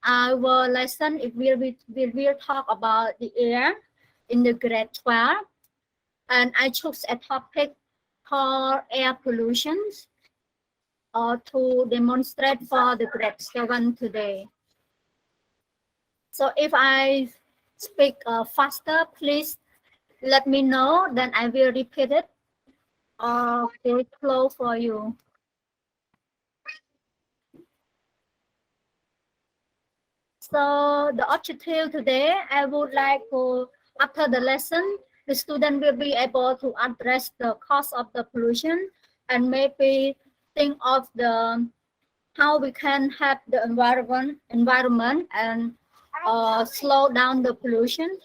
our lesson, if we will talk about the air in the grade 12, and I chose a topic called air pollution to demonstrate for the grade 7 today. So if I speak faster, please let me know, then I will repeat it or very close for you. So the objective today, I would like to, after the lesson, the student will be able to address the cause of the pollution and maybe think of the how we can help the environment and slow down the pollution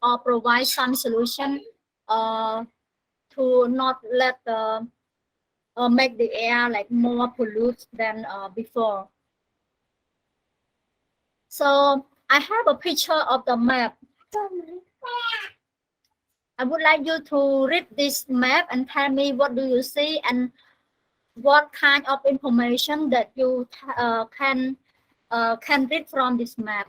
or provide some solution to not let the make the air like more polluted than before. So I have a picture of the map. I would like you to read this map and tell me what do you see and what kind of information that you can read from this map.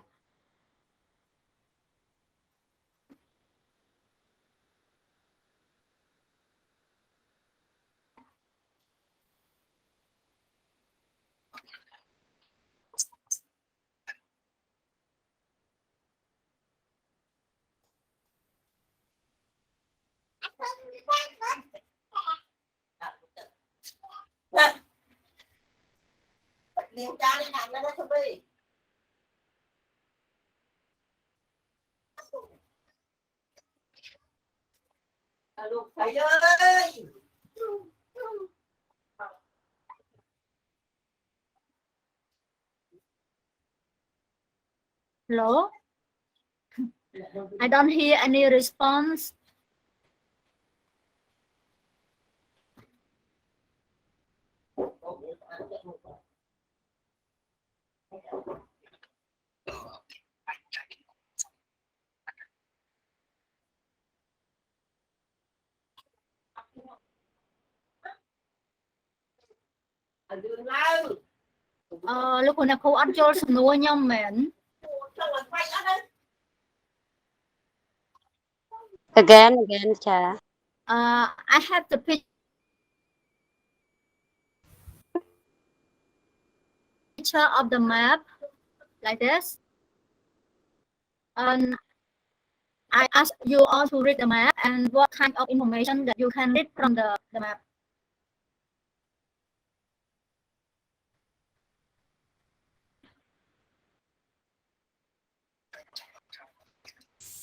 Hello? I don't hear any response. Lúc hồi nào cô ăn cho nuôi nhau mền. Again, cha. I have the picture of the map like this. And I ask you all to read the map and what kind of information that you can read from the map.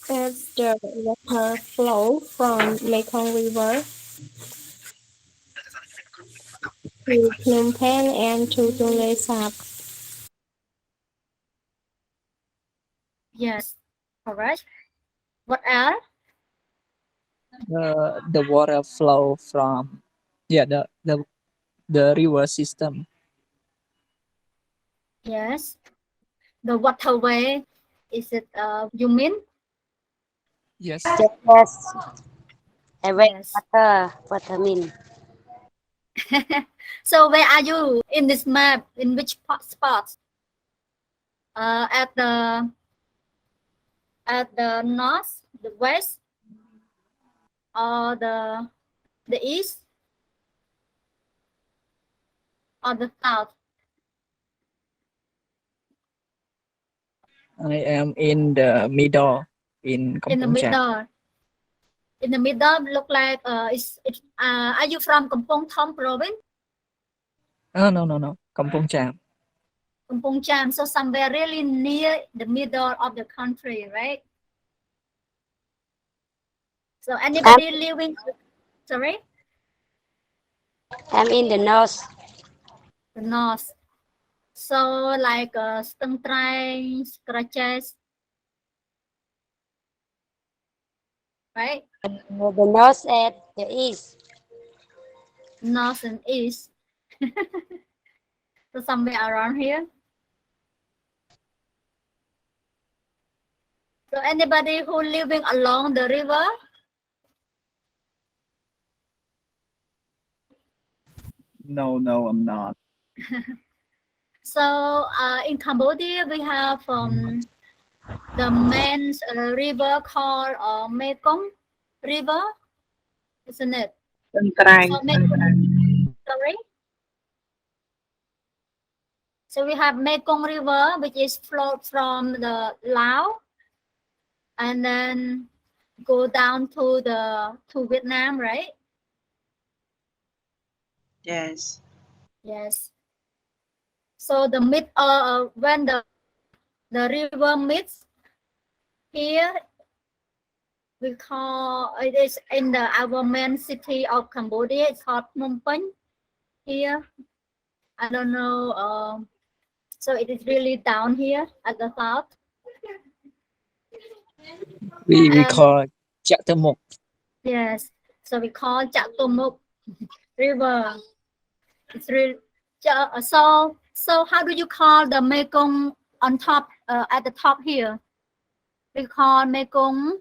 As the water flow from Mekong River to Phnom Penh and to Tonle Sap. Yes, correct. What else? The water flow from the river system. Yes, the waterway. Is it you mean? Yes. Yes. Yes. Water mean. So where are you in this map? In which spot? At the north, the west, or the east, or the south? I am in the middle in In the Kampong Cham. middle. In the middle, look like are you from Kampong Thom province? Oh, no. Kampong Cham. Kampong Cham, so somewhere really near the middle of the country, right? So anybody living? Sorry. I'm in the north. The north. So like Stung Trai, Scratches, right? The north and the east. North and east. So somewhere around here. So anybody who living along the river? No, I'm not. So in Cambodia, we have the main river called Mekong River, isn't it? So sorry. So we have Mekong River, which is flowed from the Laos, and then go down to Vietnam, right? Yes. Yes. So the when the river meets here, we call it is in our main city of Cambodia. It's called Phnom Penh. Here, I don't know. So it is really down here at the south. We And call Chatamuk. yes, so we call Chatomuk River. It's really so. How do you call the Mekong on top at the top here? We call Mekong.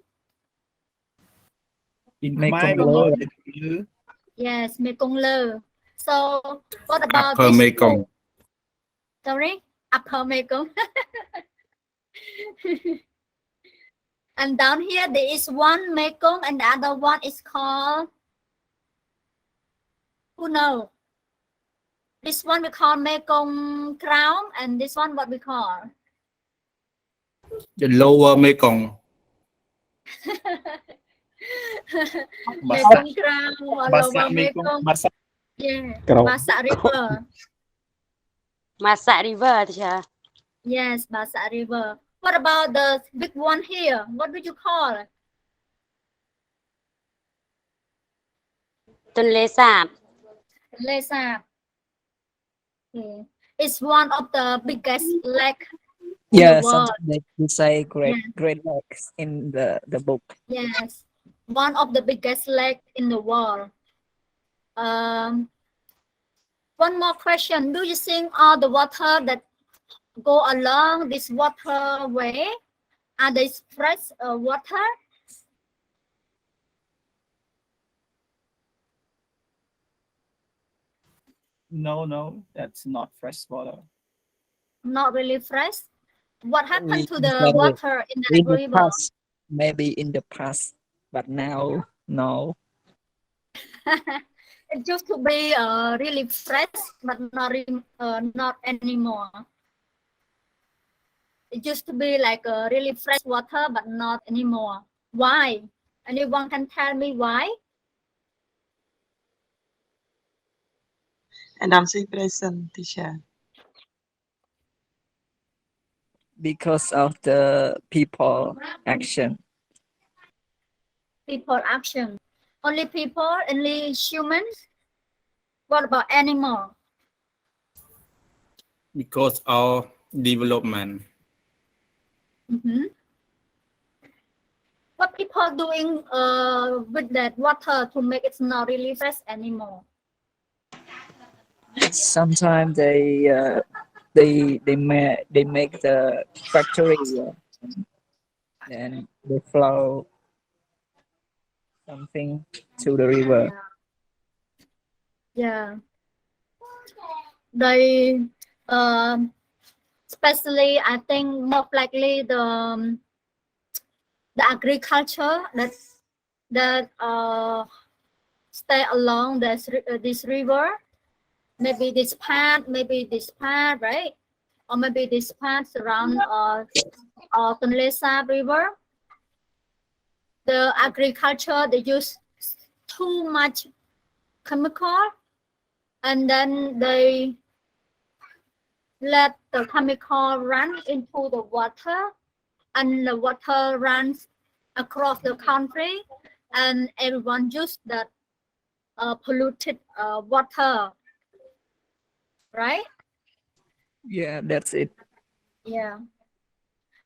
In Mekong Khmer, Lower. Yes, Mekong Lơ. So what about Upper this Mekong. two? Sorry, Upper Mekong. And down here there is one Mekong and the other one is called, who know? This one we call Mekong Crown and this one what we call? The lower Mekong. Mekong Crown or Basak Lower Mekong, Mekong. Basak. Yeah, Crown. Basak River. Masak River, teacher. Yes, Basak River. What about the big one here? What do you call it? Tonle Sap. Lesa. Okay. It's one of the biggest lake in Yeah, the world. sometimes they say great Yeah. great lakes in the book. Yes, one of the biggest lake in the world. One more question. Do you think all the water that go along this waterway are they fresh water? No, that's not fresh water. Not really fresh. What happened to We the say water in that in the river? past, maybe in the past, but now no. It used to be really fresh, but not anymore. It used to be like really fresh water, but not anymore. Why? Anyone can tell me why? And I'm saying present, teacher. Because of the people action. People action. Only people, only humans. What about animal? Because of development. Mhm. What people doing with that water to make it not really fresh anymore? Sometimes they make the factory and they flow something to the river. Yeah. They especially I think most likely the agriculture that stay along this river, maybe this part, right? Or maybe this part around Tonle Sap River. The agriculture they use too much chemical, and then they let the chemical run into the water, and the water runs across the country, and everyone use that polluted water, right? Yeah, that's it. Yeah,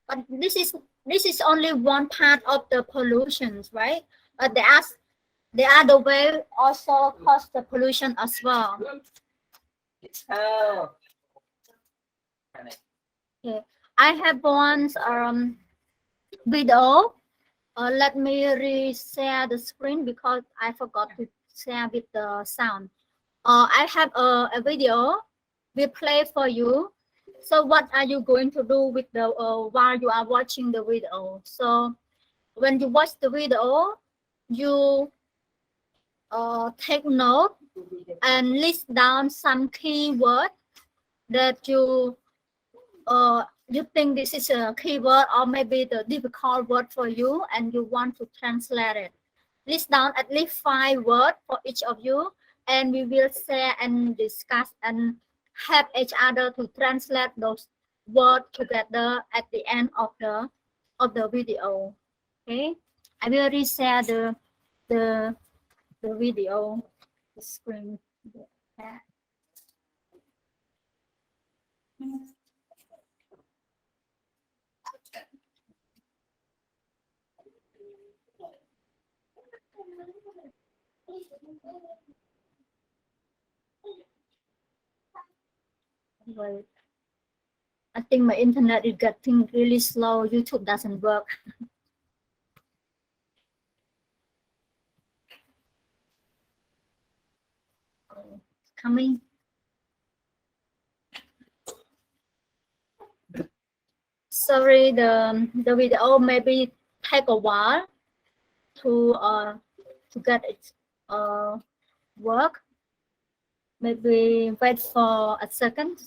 but this is only one part of the pollutions, right? But the other way also cause the pollution as well. Okay. I have one video. Let me re-share the screen because I forgot to share with the sound. I have a video we play for you. So what are you going to do with the while you are watching the video? So when you watch the video, you take note and list down some keyword that you think this is a keyword or maybe the difficult word for you and you want to translate it. List down at least 5 words for each of you, and we will share and discuss and help each other to translate those words together at the end of the video. Okay, I will reshare the video, the screen. Yeah. Well, I think my internet is getting really slow. YouTube doesn't work. Coming. Sorry, the video maybe take a while to get it work. Maybe wait for a second.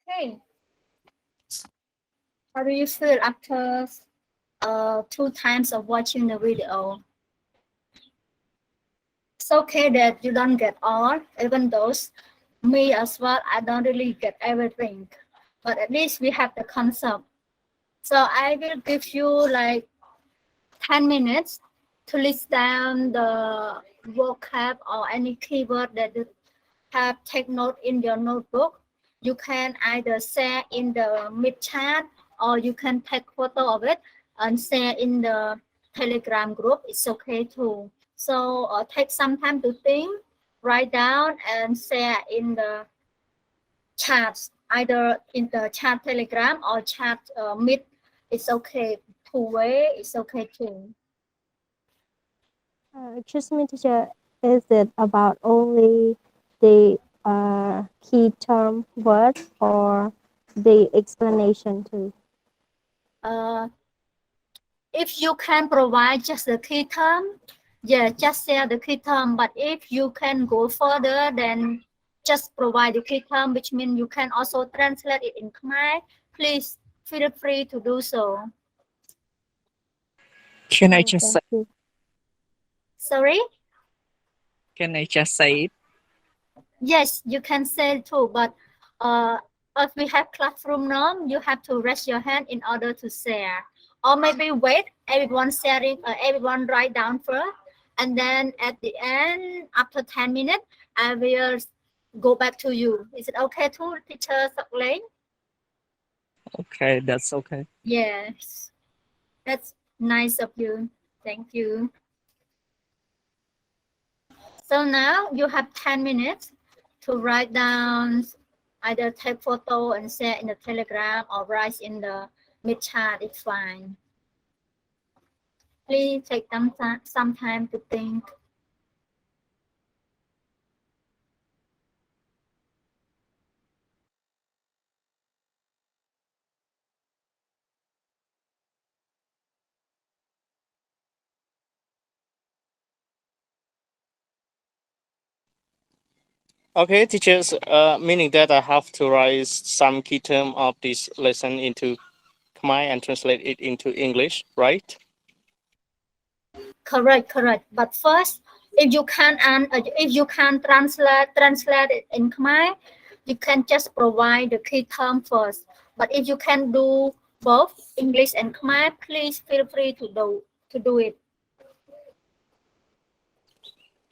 Okay. How do you feel after 2 times of watching the video? It's okay that you don't get all, even those me as well, I don't really get everything, but at least we have the concept. So I will give you like 10 minutes to list down the vocab or any keyword that you have take note in your notebook. You can either share in the mid chat or you can take photo of it and share in the Telegram group. It's okay too. So take some time to think, write down and share in the chats, either in the chat Telegram or chat Meet. It's okay. Two-way, it's okay too. Excuse me, teacher. Is it about only the key term word or the explanation too? If you can provide just the key term, yeah, just share the key term. But if you can go further, then just provide the key term, which means you can also translate it in Khmer. Please feel free to do so. Can I Oh, just thank say, you. Sorry? can I just say it? Yes, you can say too, but if we have classroom norm, you have to raise your hand in order to share. Or maybe wait, everyone sharing, everyone write down first, and then at the end, after 10 minutes, I will go back to you. Is it okay too, teacher Lane? Okay, that's okay. Yes, that's nice of you. Thank you. So now you have 10 minutes to write down, either take photo and share in the Telegram or write in the mid chat, it's fine. Please take some time to think. Okay, teachers, meaning that I have to write some key term of this lesson into Khmer and translate it into English, right? Correct. But first, if you can translate it in Khmer, you can just provide the key term first. But if you can do both English and Khmer, please feel free to do it.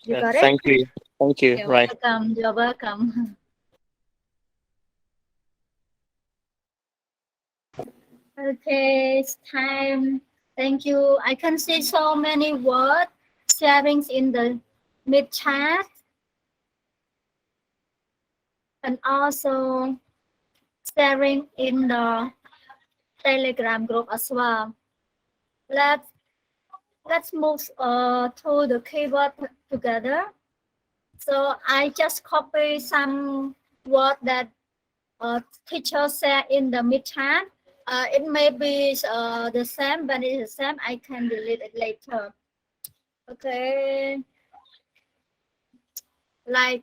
You got it? Thank you. Thank you. You're Right. welcome. You're welcome. Okay, it's time. Thank you. I can see so many words sharing in the mid chat and also sharing in the Telegram group as well. Let's move to the keyword together. So I just copy some word that teacher said in the mid chat. It may be the same, but it's the same. I can delete it later. Okay. Like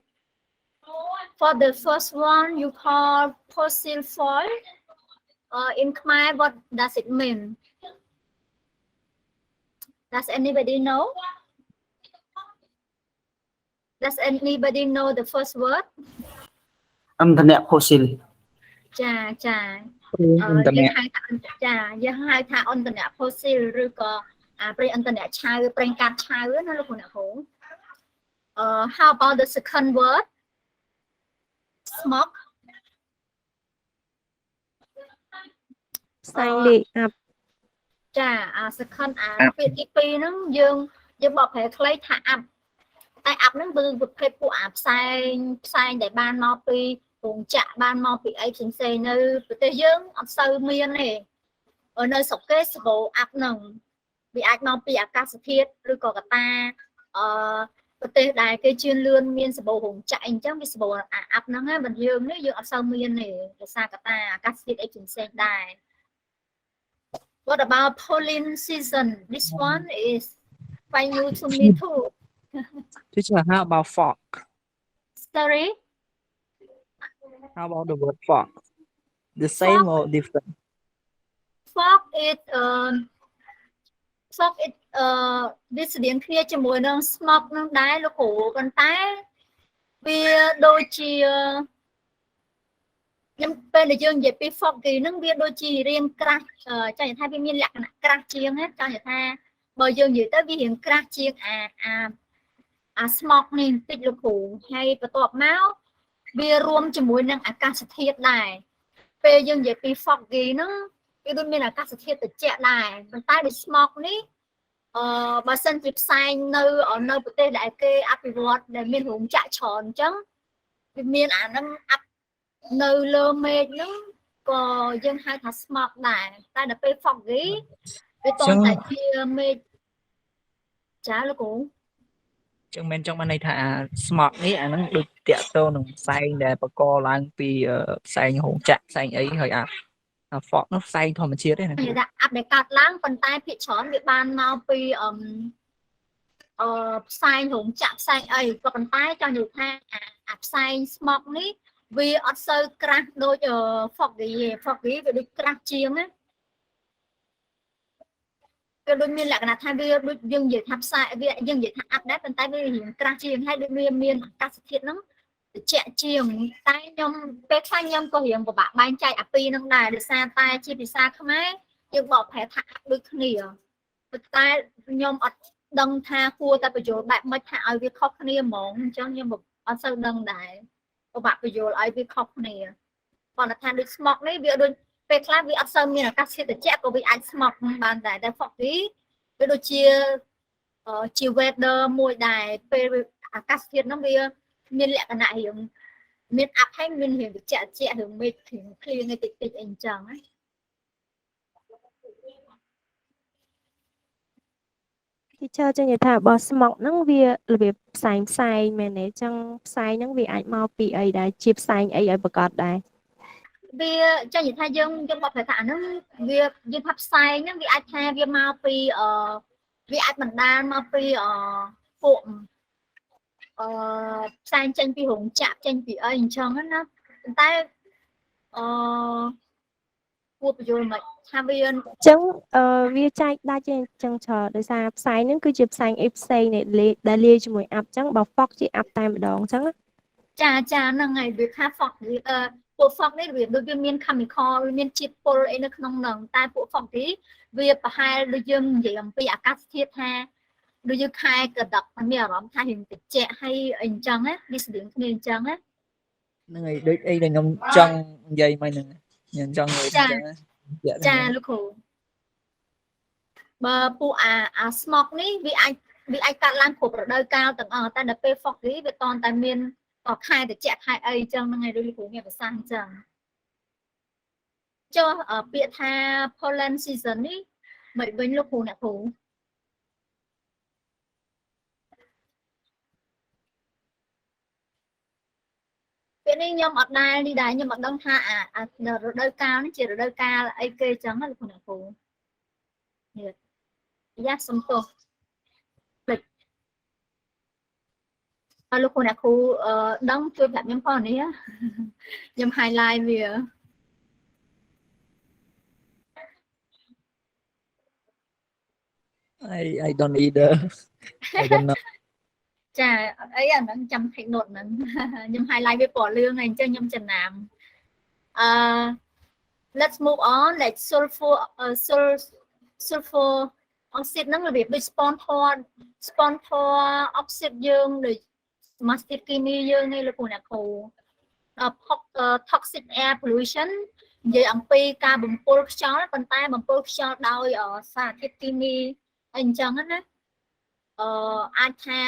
for the first one, you call fossil foil. In Khmer, what does it mean? Does anybody know? Does anybody know the first word? អន្តរផូស៊ីល ចា យើងហៅថាអន្តរផូស៊ីលឬក៏ព្រៃអន្តរឆៅប្រេងកាតឆៅណាលោកអ្នកគ្រូ How about the second word? Smoke. Sign the up. ចា second ពាក្យទី2ហ្នឹងយើងបកប្រែខ្លីថាអាប់តែអាប់ហ្នឹងគឺប្រភេទពួកផ្សែងដែលបានមកពីរោងចក្របានមកពីអីផ្សេងៗនៅប្រទេសយើងអត់សូវមានទេនៅស្រុកគេសបោអាប់ហ្នឹងវាអាចមកពីអាកាសធាតុឬក៏កត្តាប្រទេសដែលគេជឿនលឿនមានសបោរោងចក្រអីចឹងវាសបោអាប់ហ្នឹងហើយបើយើងនេះយើងអត់សូវមានទេដោយសារកត្តាអាកាសធាតុអីផ្សេងៗដែរ What about pollen season? This one is quite new to me too. Teacher, how about fog? Sorry? How about the word fog? The same or different? fog it fog it វាស្តៀងគ្នាជាមួយនឹង smoke នឹងដែរលោកគ្រូប៉ុន្តែវាដូចជាខ្ញុំពេលដែលយើងនិយាយពី fog ហ្នឹងវាដូចជារៀងក្រាស់ចង់និយាយថាវាមានលក្ខណៈក្រាស់ជាងណាចង់និយាយថាបើយើងនិយាយទៅវារៀងក្រាស់ជាងអា smoke នេះបន្តិចលោកគ្រូហើយបន្ទាប់មកវារួមជាមួយនឹងអាកាសធាតុដែរពេលយើងនិយាយពី fog ហ្នឹងវាដូចមានអាកាសធាតុត្រជាក់ដែរប៉ុន្តែដូច smoke នេះបើសិនជាផ្សែងនៅប្រទេសដែលគេអភិវឌ្ឍដែលមានរោងចក្រច្រើនអញ្ចឹងវាមានអាហ្នឹងអាប់នៅលើមេឃហ្នឹងក៏យើងហៅថា smoke ដែរតែដល់ពេល foggy វាតតែជាមេឃចាលោកគ្រូ ចឹងមិនចង់បានន័យថា smog នេះអាហ្នឹងដូចតាក់ទងនឹងផ្សែងដែលបកឡើងពីផ្សែងរោងចក្រផ្សែងអីហើយអា fog នោះផ្សែងធម្មជាតិទេណា និយាយថាអាប់ដែលកាត់ឡើងប៉ុន្តែភាគច្រើនវាបានមកពីផ្សែងរោងចក្រផ្សែងអីក៏ប៉ុន្តែចង់និយាយថាអាផ្សែង smoke នេះវាអត់សូវក្រាស់ដូច foggy វាដូចក្រាស់ជាងណាវាដូចមានលក្ខណៈថាវាដូចយើងនិយាយថាផ្សែងវាយើងនិយាយថាអាប់ដែរប៉ុន្តែវារៀងក្រាស់ជាងហើយដូចវាមានអាកាសធាតុហ្នឹងត្រជាក់ជាងតែខ្ញុំពេលខ្លះខ្ញុំក៏រៀងពិបាកបែងចែកអាពីរហ្នឹងដែរដោយសារតែជាភាសាខ្មែរយើងបកប្រែថាអាប់ដូចគ្នាប៉ុន្តែខ្ញុំអត់ដឹងថាគួរតែបញ្ចូលបែបម៉េចថាឲ្យវាខុសគ្នាហ្មងអញ្ចឹងខ្ញុំអត់សូវដឹងដែរពិបាកបញ្ចូលឲ្យវាខុសគ្នាប៉ុន្តែថាដូច smoke នេះវាដូចពេលខ្លះវាអត់សូវមានអាកាសធាតុត្រជាក់ក៏វាអាច smoke បានដែរតែ foggy វាដូចជា weather មួយដែរពេលអាកាសធាតុហ្នឹងវាមានលក្ខណៈរៀងមានអាប់ហើយមានរៀងត្រជាក់រឿងមេឃរៀងភ្លៀងតិចអីអញ្ចឹងណា teacher ចឹងនិយាយថាបើ smog ហ្នឹងវារបៀបផ្សែងមែនទេចឹងផ្សែងហ្នឹងវាអាចមកពីអីដែរជាផ្សែងអីឲ្យប្រកាសដែរវាចឹងនិយាយថាយើងបកប្រែថាអាហ្នឹងវាយើងថាផ្សែងហ្នឹងវាអាចថាវាមកពីវាអាចបណ្ដាលមកពីពួកផ្សែងចេញពីរោងចក្រចេញពីអីអញ្ចឹងណាប៉ុន្តែគួរបញ្យល់មកថាវា ចឹងវាចែកដាច់ជាចឹងច្រើនដោយសារផ្សែងហ្នឹងគឺជាផ្សែងអីផ្សេងដែលលាយជាមួយអាប់ចឹងបើ fog ជាអាប់តែម្ដងចឹងចាហ្នឹងហើយវាថា fog ពួក fog នេះវាដូចវាមាន chemical វាមានជាតិពុលអីនៅក្នុងហ្នឹងតែពួក fog នេះវាប្រហែលដូចយើងនិយាយអំពីអាកាសធាតុថាដូចយើងខែកដកមានអារម្មណ៍ថារៀងត្រជាក់ហើយអីអញ្ចឹងណាវាស្តៀងគ្នាអញ្ចឹងណាហ្នឹងហើយដូចអីដែលខ្ញុំចង់និយាយមកហ្នឹងខ្ញុំចង់និយាយអញ្ចឹងចាលោកគ្រូបើពួកអា smoke នេះវាអាចកាត់ឡើងគ្រប់រដូវកាលទាំងអស់តែដល់ពេល foggy វាតតែមានខែត្រជាក់ខែអីអញ្ចឹងហ្នឹងហើយដូចលោកគ្រូមានប្រសាសន៍អញ្ចឹងចុះពាក្យថា pollen season នេះមិនវិញលោកគ្រូអ្នកគ្រូពេលនេះខ្ញុំអត់ដែរនេះដែរខ្ញុំអត់ដឹងថាអារដូវកាលនេះជារដូវកាលអីគេអញ្ចឹងណាលោកអ្នកគ្រូនេះយ៉ាសំទោសលោកគ្រូអ្នកគ្រូដឹងជួយប្រាប់ខ្ញុំផងនេះខ្ញុំ highlight វា I don't either I don't know ចាអីអាហ្នឹងចាំ take note ហ្នឹងខ្ញុំ highlight វាពណ៌លឿងហើយអញ្ចឹងខ្ញុំចំណាំlet's move on like sulfur oxide ហ្នឹងរបៀបដូច sponsor oxide យើងដូចសមាសធាតុគីមីយើងនេះលោកគ្រូអ្នកគ្រូ toxic air pollution និយាយអំពីការបំពុលខ្យល់ប៉ុន្តែបំពុលខ្យល់ដោយសារធាតុគីមីអីអញ្ចឹងណាអាចថា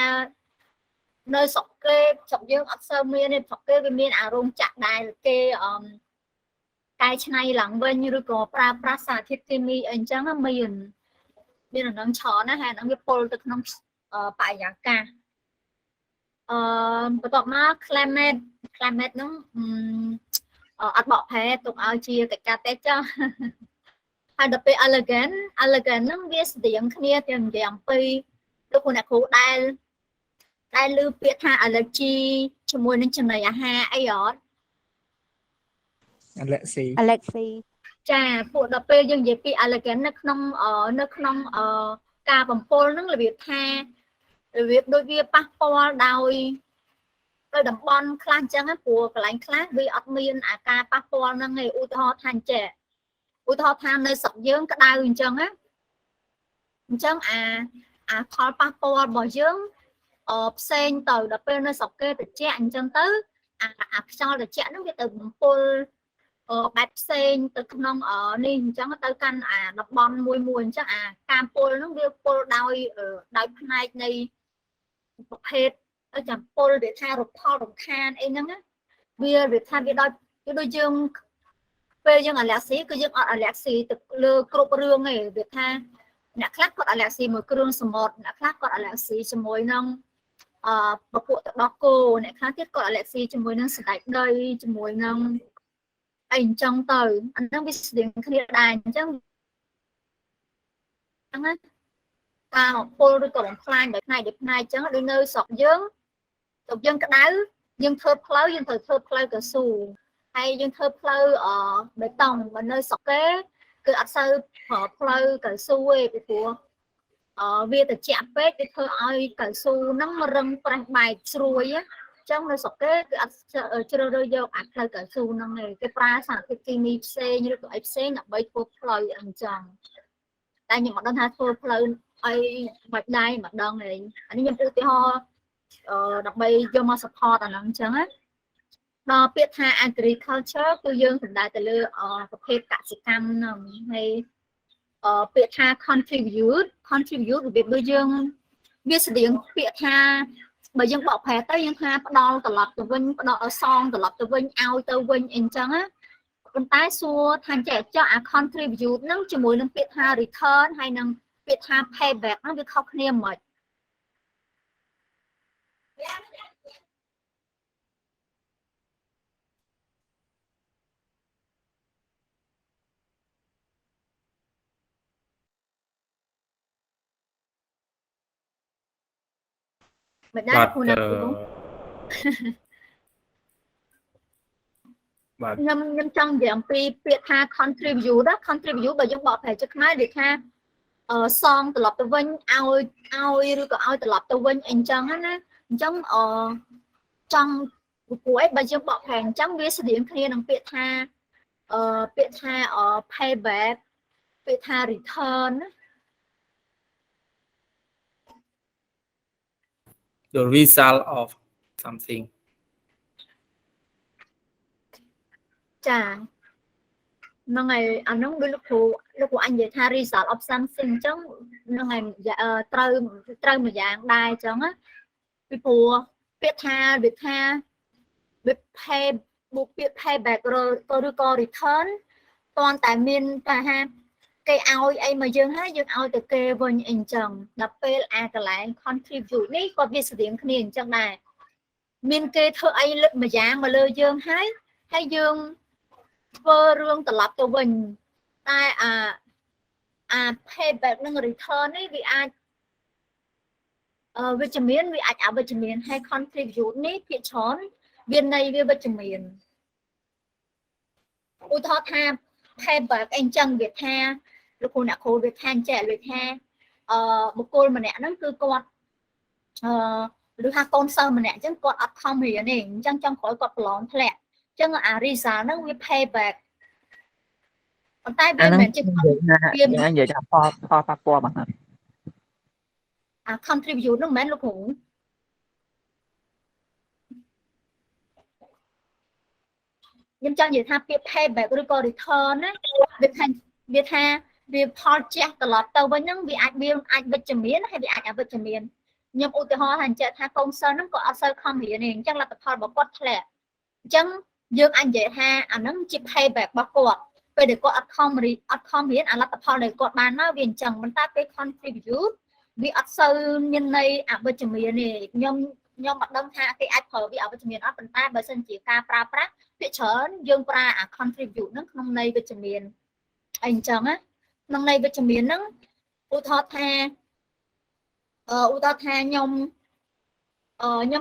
នៅស្រុកគេស្រុកយើងអត់សូវមានទេស្រុកគេវាមានអារោងចក្រដែលគេកែច្នៃឡើងវិញឬក៏ប្រើប្រាស់សារធាតុគីមីអីអញ្ចឹងមានអានឹងច្រើនណាស់ហើយអានឹងវាពុលទៅក្នុងបរិយាកាសបន្ទាប់មក climate ហ្នឹងអត់បកប្រែទុកឲ្យជាកិច្ចការទេចុះហើយដល់ពេល allergen ហ្នឹងវាស្តៀងគ្នាទាំងនិយាយអំពីលោកគ្រូអ្នកគ្រូដែលឮពាក្យថា allergy ជាមួយនឹងចំណីអាហារអីអត់ Alexi Alexi ចាពួកដល់ពេលយើងនិយាយពី elegant នៅក្នុងការបំពល់ហ្នឹងរបៀបដូចវាប៉ះពាល់ដោយតំបន់ខ្លះអញ្ចឹងព្រោះកន្លែងខ្លះវាអត់មានអាការប៉ះពាល់ហ្នឹងឯងឧទាហរណ៍ថាអញ្ចឹងឧទាហរណ៍ថានៅស្រុកយើងក្តៅអញ្ចឹងណាអញ្ចឹងអាផលប៉ះពាល់របស់យើងផ្សេងទៅដល់ពេលនៅស្រុកគេត្រជាក់អញ្ចឹងទៅអាខ្យល់ត្រជាក់ហ្នឹងវាទៅបំពុលបែបផ្សេងទៅក្នុងនេះអញ្ចឹងទៅកាន់អាតំបន់មួយអញ្ចឹងអាការពុលហ្នឹងវាពុលដោយផ្នែកនៃប្រភេទចាំពុលវាថារផលរំខានអីហ្នឹងវាថាវាដូចយើងពេលយើងអាឡែស៊ីគឺយើងអត់អាឡែស៊ីទៅលើគ្រប់រឿងទេវាថាអ្នកខ្លះគាត់អាឡែស៊ីមួយគ្រឿងសមុទ្រអ្នកខ្លះគាត់អាឡែស៊ីជាមួយនឹងពពួកទឹកដោះគោអ្នកខ្លះទៀតគាត់អាឡែស៊ីជាមួយនឹងសណ្តែកដីជាមួយនឹងអីអញ្ចឹងទៅអាហ្នឹងវាស្តៀងគ្នាដែរអញ្ចឹងណាការពុលឬក៏បំផ្លាញដោយផ្នែកអញ្ចឹងដូចនៅស្រុកយើងក្តៅយើងធ្វើផ្លូវយើងត្រូវធ្វើផ្លូវកស៊ូហើយយើងធ្វើផ្លូវបេតុងបើនៅស្រុកគេគឺអត់សូវប្រើផ្លូវកស៊ូទេពីព្រោះវាត្រជាក់ពេកវាធ្វើឲ្យកស៊ូហ្នឹងរឹងប្រេះបែកស្រួយអញ្ចឹងនៅស្រុកគេគឺអត់ជ្រើសរើសយកអាផ្លូវកស៊ូហ្នឹងទេគេប្រើសារធាតុគីមីផ្សេងឬក៏អីផ្សេងដើម្បីធ្វើផ្លូវអញ្ចឹងតែខ្ញុំអត់ដឹងថាធ្វើផ្លូវអីមិនដែរមិនដឹងទេអានេះខ្ញុំឧទាហរណ៍ដើម្បីយកមក support អាហ្នឹងអញ្ចឹងណាដល់ពាក្យថា agriculture គឺយើងសំដៅទៅលើប្រភេទកសិកម្មហ្នឹងហើយពាក្យថា contribute របៀបដូចយើងវាស្តៀងពាក្យថាបើយើងបកប្រែទៅយើងថាផ្ដល់ត្រឡប់ទៅវិញផ្ដល់សងត្រឡប់ទៅវិញឲ្យទៅវិញអីអញ្ចឹងណាប៉ុន្តែសួរថាចេះចោះអា contribute ហ្នឹងជាមួយនឹងពាក្យថា return ហើយនឹងពាក្យថា payback ហ្នឹងវាខុសគ្នាហ្មងមិនដែរគូណាគ្រូខ្ញុំចង់និយាយអំពីពាក្យថា contribute បើយើងបកប្រែជាខ្មែរវាថាសងត្រឡប់ទៅវិញឲ្យឬក៏ឲ្យត្រឡប់ទៅវិញអីចឹងណាអញ្ចឹងចង់ព្រោះបើយើងបកប្រែអញ្ចឹងវាស្តៀងគ្នានឹងពាក្យថាpayback ពាក្យថា return the result of something ចាហ្នឹងហើយអាហ្នឹងដូចលោកគ្រូអញនិយាយថា result of something អញ្ចឹងហ្នឹងហើយត្រូវមួយយ៉ាងដែរអញ្ចឹងណាពីព្រោះពាក្យថាវាថា payback ឬក៏ return តើតែមានតែថាគេឲ្យអីមកយើងហើយយើងឲ្យទៅគេវិញអីអញ្ចឹងដល់ពេលអាកន្លែង contribute នេះក៏វាស្តៀងគ្នាអញ្ចឹងដែរមានគេធ្វើអីលឹកម្យ៉ាងមកលើយើងហើយយើងធ្វើរឿងត្រឡប់ទៅវិញតែអា payback និង return នេះវាអាចវិជ្ជមានវាអាចអវិជ្ជមានហើយ contribute នេះភាគច្រើនវាន័យវាវិជ្ជមានឧទាហរណ៍ថា payback អីចឹងវាថាលោកគ្រូអ្នកគ្រូវាថាអញ្ចឹងវាថាបុគ្គលម្នាក់ហ្នឹងគឺគាត់ឬថាកូនសិស្សម្នាក់អញ្ចឹងគាត់អត់ខំរៀនទេអញ្ចឹងចង់ក្រោយគាត់ប្រឡងធ្លាក់អញ្ចឹងអា result ហ្នឹងវា payback ប៉ុន្តែវាមិនមែនជាវានិយាយថាផលប៉ះពាល់បាទអា contribute ហ្នឹងមិនមែនលោកគ្រូខ្ញុំចង់និយាយថាពាក្យ payback ឬក៏ return ណាវាថាវាផលជះត្រឡប់ទៅវិញហ្នឹងវាអាចវិជ្ជមានហើយវាអាចអវិជ្ជមានខ្ញុំឧទាហរណ៍ថាអញ្ចឹងថាកូនសិស្សហ្នឹងក៏អត់សូវខំរៀនទេអញ្ចឹងលទ្ធផលរបស់គាត់ធ្លាក់អញ្ចឹងយើងអាចនិយាយថាអាហ្នឹងជា payback របស់គាត់ពេលដែលគាត់អត់ខំរៀនអាលទ្ធផលដែលគាត់បានមកវាអញ្ចឹងប៉ុន្តែពេល contribute វាអត់សូវមានន័យអវិជ្ជមានទេខ្ញុំអត់ដឹងថាគេអាចប្រើវាអវិជ្ជមានអត់ប៉ុន្តែបើសិនជាការប្រើប្រាស់ភាគច្រើនយើងប្រើអា contribute ហ្នឹងក្នុងន័យវិជ្ជមានអីអញ្ចឹងណាក្នុងន័យវិជ្ជមានហ្នឹងឧទាហរណ៍ថាខ្ញុំឃើញ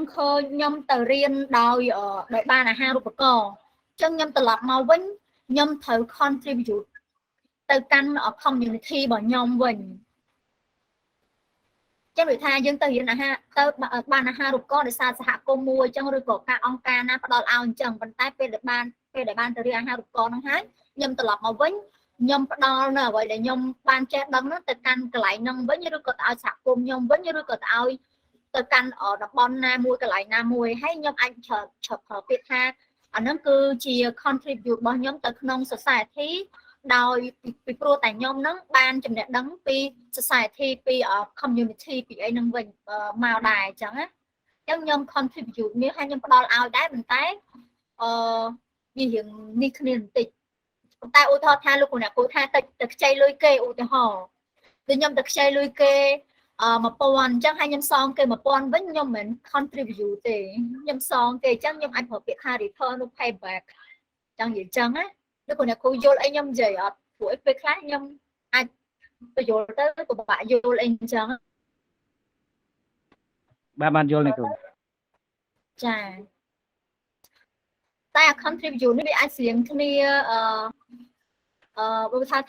ខ្ញុំទៅរៀនដោយបានអាហារូបករណ៍អញ្ចឹងខ្ញុំត្រឡប់មកវិញ ខ្ញុំត្រូវ contribute ទៅកាន់ community របស់ខ្ញុំវិញចឹងដូចថាយើងទៅរៀនអាហារទៅបានអាហារូបករណ៍ដោយសារសហគមន៍មួយចឹងឬក៏ការអង្គការណាផ្ដល់ឲ្យអញ្ចឹងប៉ុន្តែពេលដែលបានទៅរៀនអាហារូបករណ៍ហ្នឹងហើយខ្ញុំត្រឡប់មកវិញខ្ញុំផ្ដល់នៅអ្វីដែលខ្ញុំបានចេះដឹងហ្នឹងទៅកាន់កន្លែងហ្នឹងវិញឬក៏ទៅឲ្យសហគមន៍ខ្ញុំវិញឬក៏ទៅឲ្យទៅកាន់តំបន់ណាមួយកន្លែងណាមួយហើយខ្ញុំអាចប្រើពាក្យថាអាហ្នឹងគឺជា contribute របស់ខ្ញុំទៅក្នុង society ដោយពីព្រោះតែខ្ញុំហ្នឹងបានចំណេះដឹងពី society ពី community ពីអីហ្នឹងវិញមកដែរអញ្ចឹងណាអញ្ចឹងខ្ញុំ contribute នេះហើយខ្ញុំផ្ដល់ឲ្យដែរប៉ុន្តែវារៀងនេះគ្នាបន្តិចប៉ុន្តែឧទាហរណ៍ថាលោកគ្រូអ្នកគ្រូថាទៅខ្ចីលុយគេឧទាហរណ៍គឺខ្ញុំទៅខ្ចីលុយគេ1000អញ្ចឹងហើយខ្ញុំសងគេ1000វិញខ្ញុំមិន contribute ទេខ្ញុំសងគេអញ្ចឹងខ្ញុំអាចប្រើពាក្យថា return or payback អញ្ចឹងនិយាយអញ្ចឹងណាលោកគ្រូអ្នកគ្រូយល់អីខ្ញុំនិយាយអត់ព្រោះអីពេលខ្លះខ្ញុំអាចបញ្យល់ទៅពិបាកយល់អីអញ្ចឹងបានយល់នេះគ្រូចាតែ contribute នេះវាអាចស្រៀងគ្នាបើថាត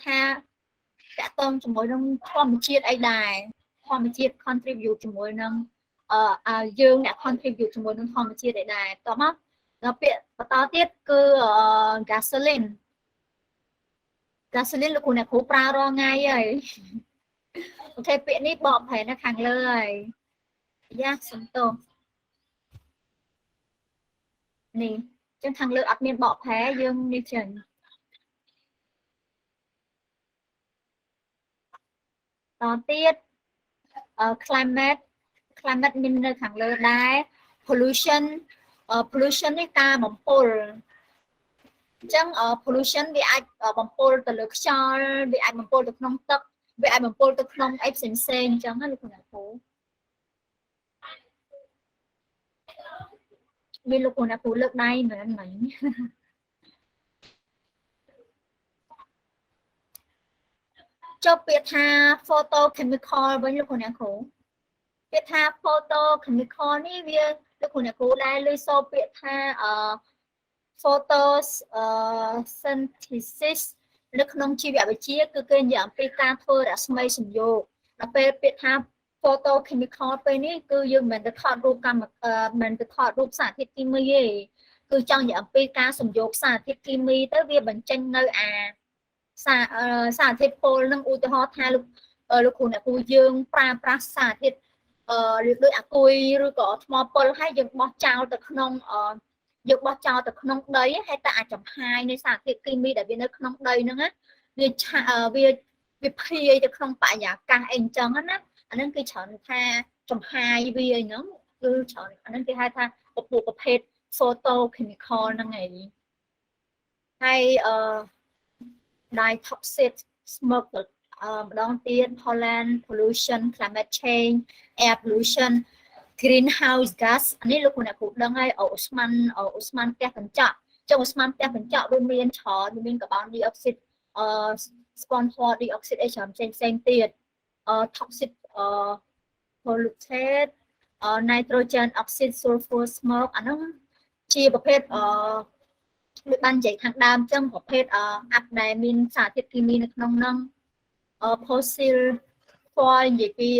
កតងជាមួយនឹងធម្មជាតិអីដែរធម្មជាតិ contribute ជាមួយនឹងយើងអ្នក contribute ជាមួយនឹងធម្មជាតិអីដែរតោះមកដល់ពាក្យបន្តទៀតគឺ gasoline លោកគ្រូអ្នកគ្រូប្រើរាល់ថ្ងៃហើយអូខេពាក្យនេះបកប្រែនៅខាងលើហើយយ៉ាសំទោសនេះចឹងខាងលើអត់មានបកប្រែយើងនេះចឹងតទៀត climate មាននៅខាងលើដែរ pollution នេះការបំពុលអញ្ចឹង pollution វាអាចបំពុលទៅលើខ្យល់វាអាចបំពុលទៅក្នុងទឹកវាអាចបំពុលទៅក្នុងអីផ្សេងអញ្ចឹងណាលោកគ្រូអ្នកគ្រូមានលោកគ្រូអ្នកគ្រូលើកដៃមែនមិញចុះពាក្យថា photochemical វិញលោកគ្រូអ្នកគ្រូពាក្យថា photochemical នេះវាលោកគ្រូអ្នកគ្រូដែរលើសូរពាក្យថា photosynthesis នៅក្នុងជីវវិទ្យាគឺគេនិយាយអំពីការធ្វើរស្មីសំយោគដល់ពេលពាក្យថា photochemical ពេលនេះគឺយើងមិនទៅថតរូបមិនទៅថតរូបសារធាតុគីមីទេគឺចង់និយាយអំពីការសំយោគសារធាតុគីមីទៅវាបញ្ចេញនៅសារធាតុពុលនឹងឧទាហរណ៍ថាលោកគ្រូអ្នកគ្រូយើងប្រើប្រាស់សារធាតុដូចអាគុយឬក៏ថ្មពុលហើយយើងបោះចោលទៅក្នុងដីហើយតែអាចចំហាយនៃសារធាតុគីមីដែលវានៅក្នុងដីហ្នឹងណាវាភាយទៅក្នុងបរិយាកាសអីអញ្ចឹងណាអាហ្នឹងគឺច្រើនថាចំហាយវាហ្នឹងគឺច្រើនអាហ្នឹងគេហៅថាពពួកប្រភេទ photochemical ហ្នឹងឯងហើយtoxic smoke ម្ដងទៀត pollen pollution climate change air pollution greenhouse gas នេះលោកគ្រូអ្នកគ្រូដឹងហើយអូស្មန်ផ្ទះកញ្ចក់ចុះអូស្មန်ផ្ទះកញ្ចក់វាមានច្រើនវាមានកាបូនឌីអុកស៊ីតស្ពាន់ហ្វ័រឌីអុកស៊ីតអីច្រើនផ្សេងទៀត toxic polluted nitrogen oxide sulfur smoke អាហ្នឹងជាប្រភេទដូចបាននិយាយខាងដើមចឹងប្រភេទអាប់ដែលមានសារធាតុគីមីនៅក្នុងហ្នឹងfossil fuel និយាយពី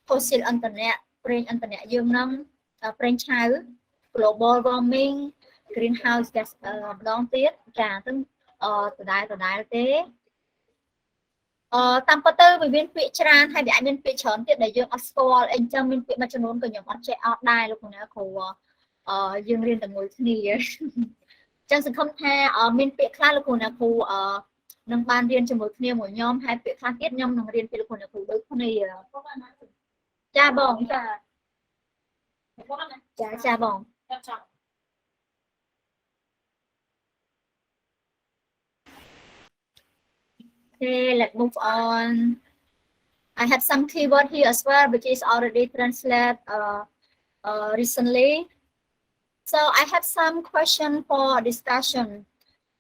fossil អន្តរជាតិប្រេងអន្តរជាតិយើងហ្នឹងប្រេងឆៅ global warming greenhouse gas ម្ដងទៀតចាទៅដដែលទេតាមពិតទៅវាមានពាក្យច្រើនហើយវាអាចមានពាក្យច្រើនទៀតដែលយើងអត់ស្គាល់អីចឹងមានពាក្យមួយចំនួនក៏ខ្ញុំអត់ចេះអត់ដែរលោកគ្រូយើងរៀនតែមួយគ្នាចឹងសង្ឃឹមថាមានពាក្យខ្លះលោកគ្រូអ្នកគ្រូនឹងបានរៀនជាមួយគ្នាមួយខ្ញុំហើយពាក្យខ្លះទៀតខ្ញុំនឹងរៀនពីលោកគ្រូអ្នកគ្រូដូចគ្នាចាបងចាបង Okay, let's move on. I have some keyword here as well, which is already translated recently. So I have some question for discussion.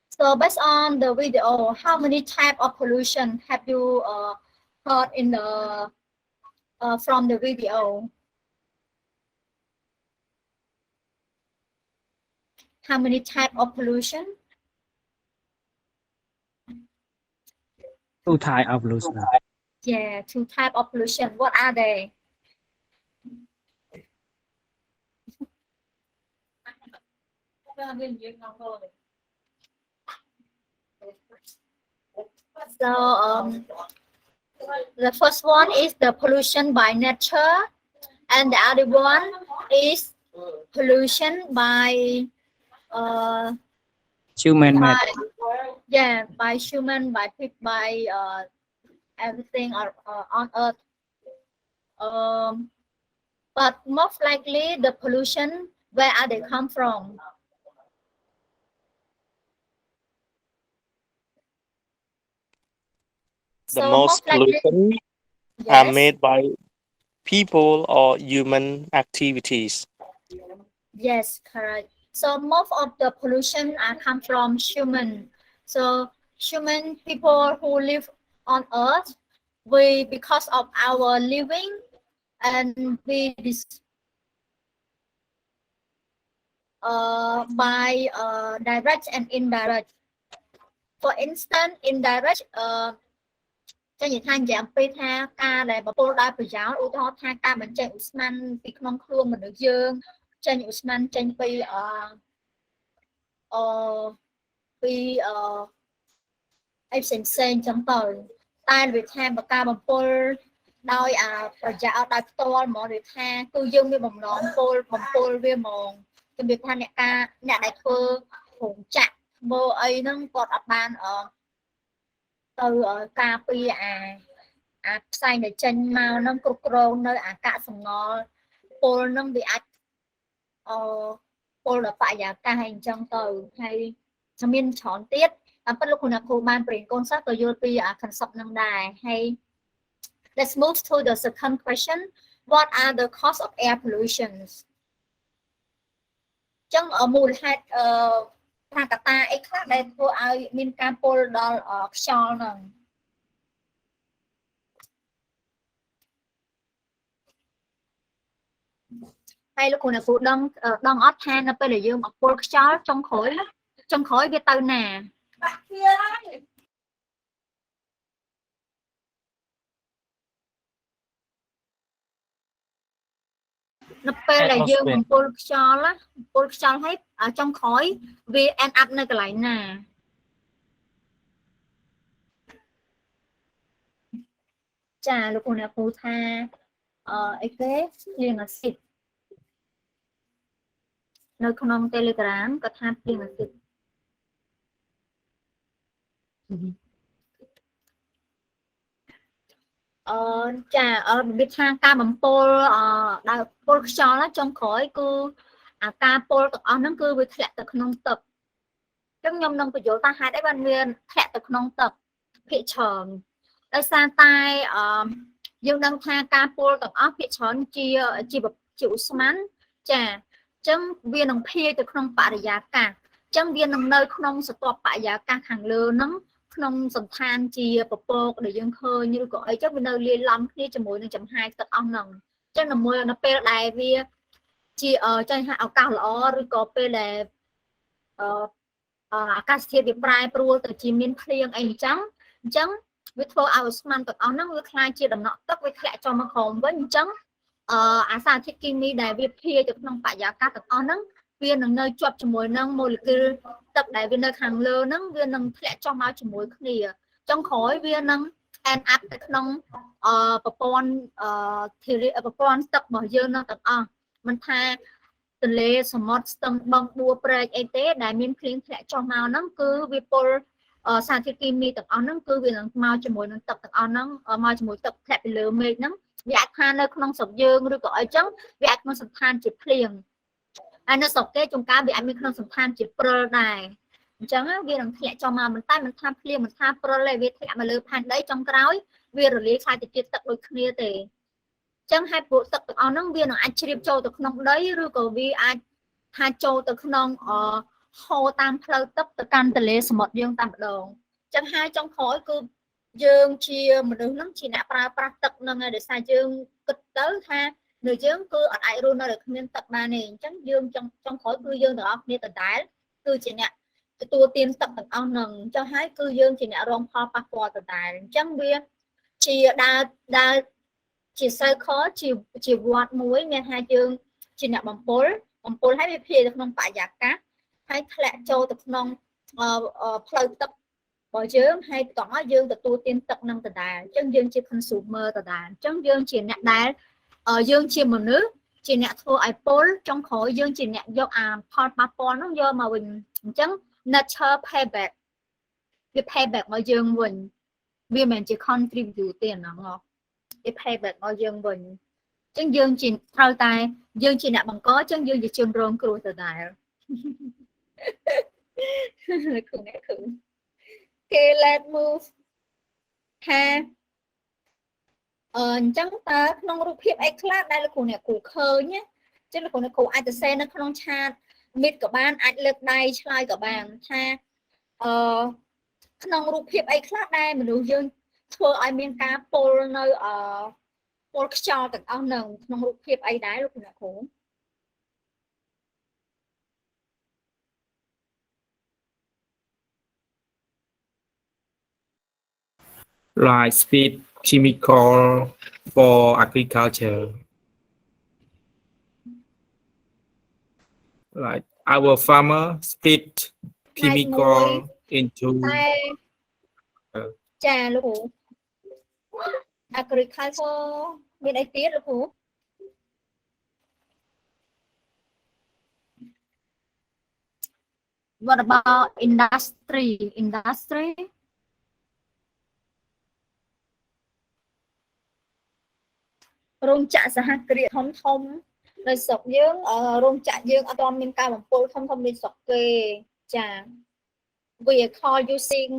So based on the video, how many type of pollution have you heard in the from the video? How many type of pollution? Two type of pollution. Yeah, two type of pollution. What are they? So the first one is the pollution by nature, and the other one is pollution by Human made. by human, by everything on earth. But most likely the pollution, where are they come from? The So most likely, pollution are yes, made by people or human activities. yes, correct. So most of the pollution are come from human. So human people who live on earth, we because of our living and we by direct and indirect. For instance, indirect ចេញនិយាយថានិយាយអំពីថាការដែលបំពុលដោយប្រយោលឧទាហរណ៍ថាការបញ្ចេញឧស្ម័នពីក្នុងខ្លួនមនុស្សយើងចេញឧស្ម័នចេញពីអីផ្សេងៗចឹងទៅតែវាថាបើការបំពុលដោយប្រយោលដោយផ្ទាល់ហ្មងវាថាគឺយើងមានបំណងបំពុលវាហ្មងជំរាបថាអ្នកដែលធ្វើរោងចក្រមើលអីហ្នឹងគាត់អត់បានទៅការពារផ្សែងដែលចេញមកហ្នឹងគ្រប់គ្រងនៅអាកាសសំណល់ពុលហ្នឹងវាអាចពុលដល់បរិយាកាសអីអញ្ចឹងទៅហើយមានច្រើនទៀតតាមពិតលោកគ្រូបានប្រៀនកូនសិស្សក៏យល់ពី concept ហ្នឹងដែរហើយ Let's move to the second question. What are the cause of air pollution? ចឹងមូលហេតុថាកត្តាអីខ្លះដែលធ្វើឲ្យមានការពុលដល់ខ្យល់ហ្នឹងហើយលោកគ្រូដឹងអត់ថានៅពេលដែលយើងមកពុលខ្យល់ចុងក្រោយវាទៅណានៅពេលដែលយើងបំពុលខ្យល់ហើយចុងក្រោយវា end up នៅកន្លែងណាចាលោកគ្រូថាអីគេភ្លៀងអាស៊ីតនៅក្នុង Telegram ក៏ថាភ្លៀងអាស៊ីតចារបៀបថាការបំពុលដោយពុលខ្យល់ចុងក្រោយគឺការពុលទាំងអស់ហ្នឹងគឺវាធ្លាក់ទៅក្នុងទឹកអញ្ចឹងខ្ញុំនឹងបញ្យល់ថាហេតុអីបានវាធ្លាក់ទៅក្នុងទឹកភាគច្រើនដោយសារតែយើងដឹងថាការពុលទាំងអស់ភាគច្រើនជាឧស្ម័នចាអញ្ចឹងវានឹងភាយទៅក្នុងបរិយាកាសអញ្ចឹងវានឹងនៅក្នុងស្ទាប់បរិយាកាសខាងលើហ្នឹងក្នុងសន្តានជាពពកដែលយើងឃើញឬក៏អីចឹងវានៅលាយឡំគ្នាជាមួយនឹងចំហាយទឹកអស់ហ្នឹងអញ្ចឹងនៅពេលដែលវាជាចេញឲ្យឱកាសល្អឬក៏ពេលដែលអាកាសធាតុវាប្រែប្រួលទៅជាមានភ្លៀងអីអញ្ចឹងវាធ្វើឲ្យឧស្ម័នទាំងអស់ហ្នឹងវាคล้ายជាដំណក់ទឹកវាធ្លាក់ចុះមកក្រោមវិញអញ្ចឹងអាសារធាតុគីមីដែលវាភាយទៅក្នុងបរិយាកាសទាំងអស់ហ្នឹងវានឹងនៅជាប់ជាមួយនឹងម៉ូលេគុលទឹកដែលវានៅខាងលើហ្នឹងវានឹងធ្លាក់ចុះមកជាមួយគ្នាចុងក្រោយវានឹង end up ទៅក្នុងប្រព័ន្ធទឹករបស់យើងនឹងទាំងអស់មិនថាទន្លេសមុទ្រស្ទឹងបឹងបួព្រែកអីទេដែលមានភ្លៀងធ្លាក់ចុះមកហ្នឹងគឺវាពុលសារធាតុគីមីទាំងអស់ហ្នឹងគឺវានឹងមកជាមួយនឹងទឹកទាំងអស់ហ្នឹងមកជាមួយទឹកធ្លាក់ពីលើមេឃហ្នឹងវាអាចថានៅក្នុងស្រុកយើងឬក៏អីចឹងវាអាចក្នុងសន្តានជាភ្លៀងហើយនៅស្រុកគេជួនកាលវាអាចមានក្នុងសន្តានជាព្រិលដែរអញ្ចឹងវានឹងធ្លាក់ចុះមកមិនថាភ្លៀងមិនថាព្រិលទេវាធ្លាក់មកលើផែនដីចុងក្រោយវារលាយខ្លាយទៅជាទឹកដូចគ្នាទេអញ្ចឹងហើយពួកទឹកទាំងអស់ហ្នឹងវានឹងអាចជ្រាបចូលទៅក្នុងដីឬក៏វាអាចថាចូលទៅក្នុងហូរតាមផ្លូវទឹកទៅកាន់ទន្លេសមុទ្រយើងតែម្ដងអញ្ចឹងហើយចុងក្រោយគឺយើងជាមនុស្សហ្នឹងជាអ្នកប្រើប្រាស់ទឹកហ្នឹងហើយដោយសារយើងគិតទៅថានៅយើងគឺអត់អាចរស់នៅដោយគ្មានទឹកបានទេអញ្ចឹងយើងចុងក្រោយគឺយើងទាំងអស់គ្នាដដែលគឺជាអ្នក ទទួលទានទឹកទាំងអស់ហ្នឹងអញ្ចឹងហើយគឺយើងជាអ្នករងផលប៉ះពាល់ដដែលអញ្ចឹងវាជាដើរជា circle ជាវត្តមួយមានថាយើងជាអ្នកបំពុលហើយវាភាយទៅក្នុងបរិយាកាសហើយធ្លាក់ចូលទៅក្នុងផ្លូវទឹករបស់យើងហើយបន្តមកយើងទទួលទានទឹកនឹងដដែលអញ្ចឹងយើងជា consumer ដដែលអញ្ចឹងយើងជាអ្នកដែលយើងជាមនុស្សជាអ្នកធ្វើឲ្យពុលចុងក្រោយយើងជាអ្នកយកអាផលប៉ះពាល់នោះយកមកវិញអញ្ចឹង nature payback វា payback មកយើងវិញវាមិនមែនជា contribute ទេណាងវា payback មកយើងវិញអញ្ចឹងយើងជាត្រូវតែយើងជាអ្នកបង្កអញ្ចឹងយើងជាជនរងគ្រោះដដែល Okay, let's move ថាអញ្ចឹងតើក្នុងរូបភាពអីខ្លះដែលលោកគ្រូអ្នកគ្រូឃើញណាអញ្ចឹងលោកគ្រូអ្នកគ្រូអាចទៅសេនៅក្នុងឆាតមីតក៏បានអាចលើកដៃឆ្លើយក៏បានថាក្នុងរូបភាពអីខ្លះដែលមនុស្សយើងធ្វើឲ្យមានការពុលនៅពុលខ្យល់ទាំងអស់នឹងក្នុងរូបភាពអីដែរលោកគ្រូអ្នកគ្រូ like speed chemical for agriculture. Like our farmer speed chemical into ចាលោកគ្រូ agriculture មានអីទៀតលោកគ្រូ What about industry រោងចក្រសហគ្រាសធំនៅស្រុកយើងរោងចក្រយើងអត់ទាន់មានការបំពុលធំដូចស្រុកគេចា vehicle using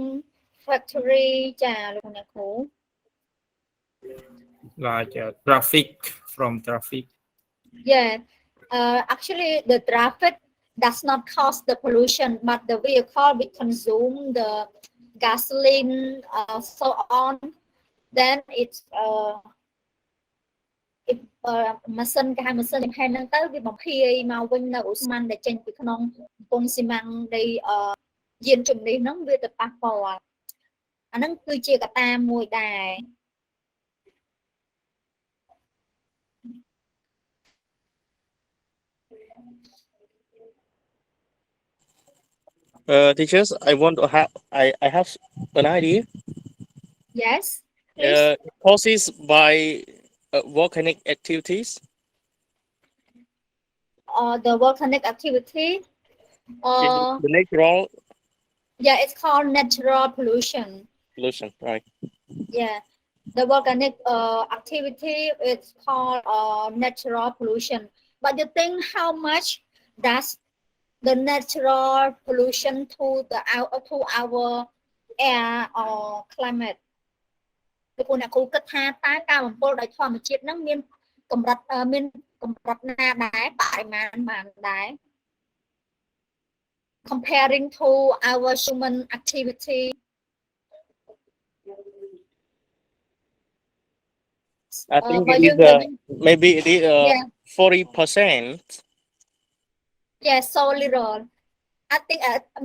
factory ចាលោកអ្នកគ្រូ like traffic from traffic. Yeah, actually the traffic does not cause the pollution, but the vehicle will consume the gasoline, so on. Then it'sម៉ាស៊ីនគេហៅម៉ាស៊ីនចំហែនហ្នឹងទៅវាបំភាយមកវិញនៅឧស្ម័នដែលចេញពីក្នុងកំពង់ស៊ីម៉ាំងនៃយានជំនិះហ្នឹងវាទៅប៉ះពាល់អាហ្នឹងគឺជាកត្តាមួយដែរ Teachers, I want to have I have an idea. Yes, please. Causes by volcanic activities. The volcanic activity. The natural Yeah, it's called natural pollution. pollution, right? Yeah, the volcanic activity is called natural pollution. But you think how much does the natural pollution to our air or climate? លោកគ្រូអ្នកគ្រូគិតថាតើការបំពុលដោយធម្មជាតិហ្នឹងមានកម្រិតណាដែរបរិមាណបានដែរ comparing to our human activity. I think it is maybe it is 40%. Yeah, so little. I think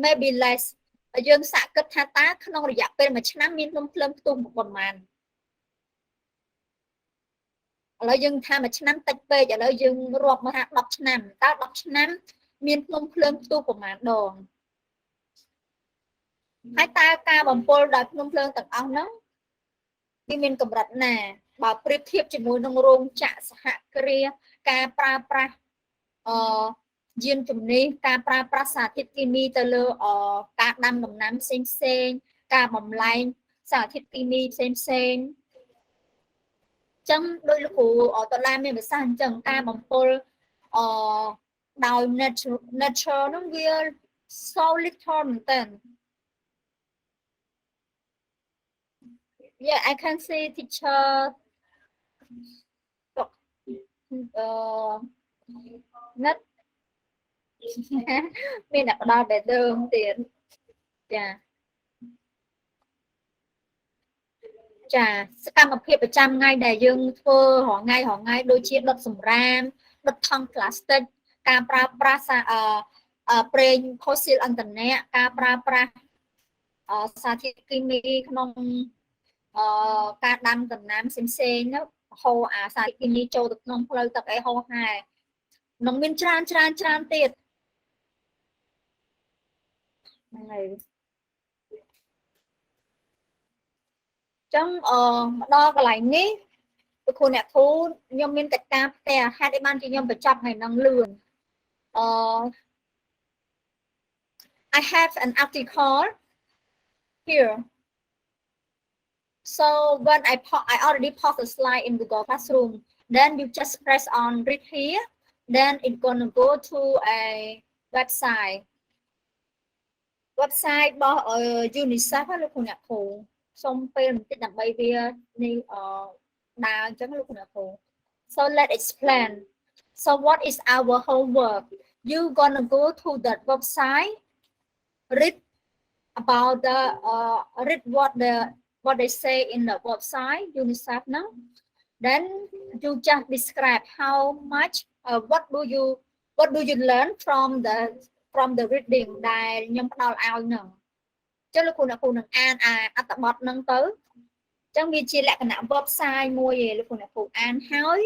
maybe less. យើងសាកគិតថាតើក្នុងរយៈពេលមួយឆ្នាំមានភ្នំភ្លើងផ្ទុះប៉ុន្មានឥឡូវយើងថាមួយឆ្នាំតិចពេកឥឡូវយើងរាប់មកថា10ឆ្នាំតើ10ឆ្នាំមានភ្នំភ្លើងផ្ទុះប៉ុន្មានដងហើយតើការបំពុលដោយភ្នំភ្លើងទាំងអស់ហ្នឹងវាមានកម្រិតណាបើប្រៀបធៀបជាមួយនឹងរោងចក្រសហគ្រាសការប្រើប្រាស់យានជំនិះការប្រើប្រាស់សារធាតុគីមីទៅលើការដាំដំណាំផ្សេងៗការបំលែងសារធាតុគីមីផ្សេងៗចឹងដោយលោកគ្រូតឡាមានភាសាអញ្ចឹងការបំពុលដោយ nature ហ្នឹងវា so little មែនតើ Yeah, I can see teacher net មានអ្នកផ្ដល់តែដើមទៀតចាសកម្មភាពប្រចាំថ្ងៃដែលយើងធ្វើរាល់ថ្ងៃដូចជាដុតសម្រាមដុតថង់ប្លាស្ទិកការប្រើប្រាស់ ប្រេង fossil ឥន្ធនៈការប្រើប្រាស់សារធាតុគីមីក្នុងការដាំដំណាំផ្សេងៗនោះហូរអាសារធាតុគីមីចូលទៅក្នុងផ្លូវទឹកអីហូរហែនឹងមានច្រើនទៀតហ្នឹងហើយចឹងមកដល់កន្លែងនេះលោកគ្រូអ្នកគ្រូខ្ញុំមានកិច្ចការផ្ទះហេតុអីបានជាខ្ញុំបញ្ចប់ថ្ងៃហ្នឹងលឿនI have an article here. So when I already post a slide in Google Classroom, then you just press on read here, then it's gonna go to a website របស់ UNICEF លោកគ្រូអ្នកគ្រូសូមពេលបន្តិចដើម្បីវានេះដើរអញ្ចឹងលោកគ្រូអ្នកគ្រូ So let's explain. So what is our homework? You gonna go to the website, read about the read what they say in the website UNICEF now. Then you just describe how much what do you learn from the reading ដែលខ្ញុំផ្ដល់ឲ្យហ្នឹងចឹងលោកគ្រូអ្នកគ្រូនឹងអានអត្ថបទហ្នឹងទៅចឹងវាជាលក្ខណៈ website មួយឯងលោកគ្រូអ្នកគ្រូអានហើយ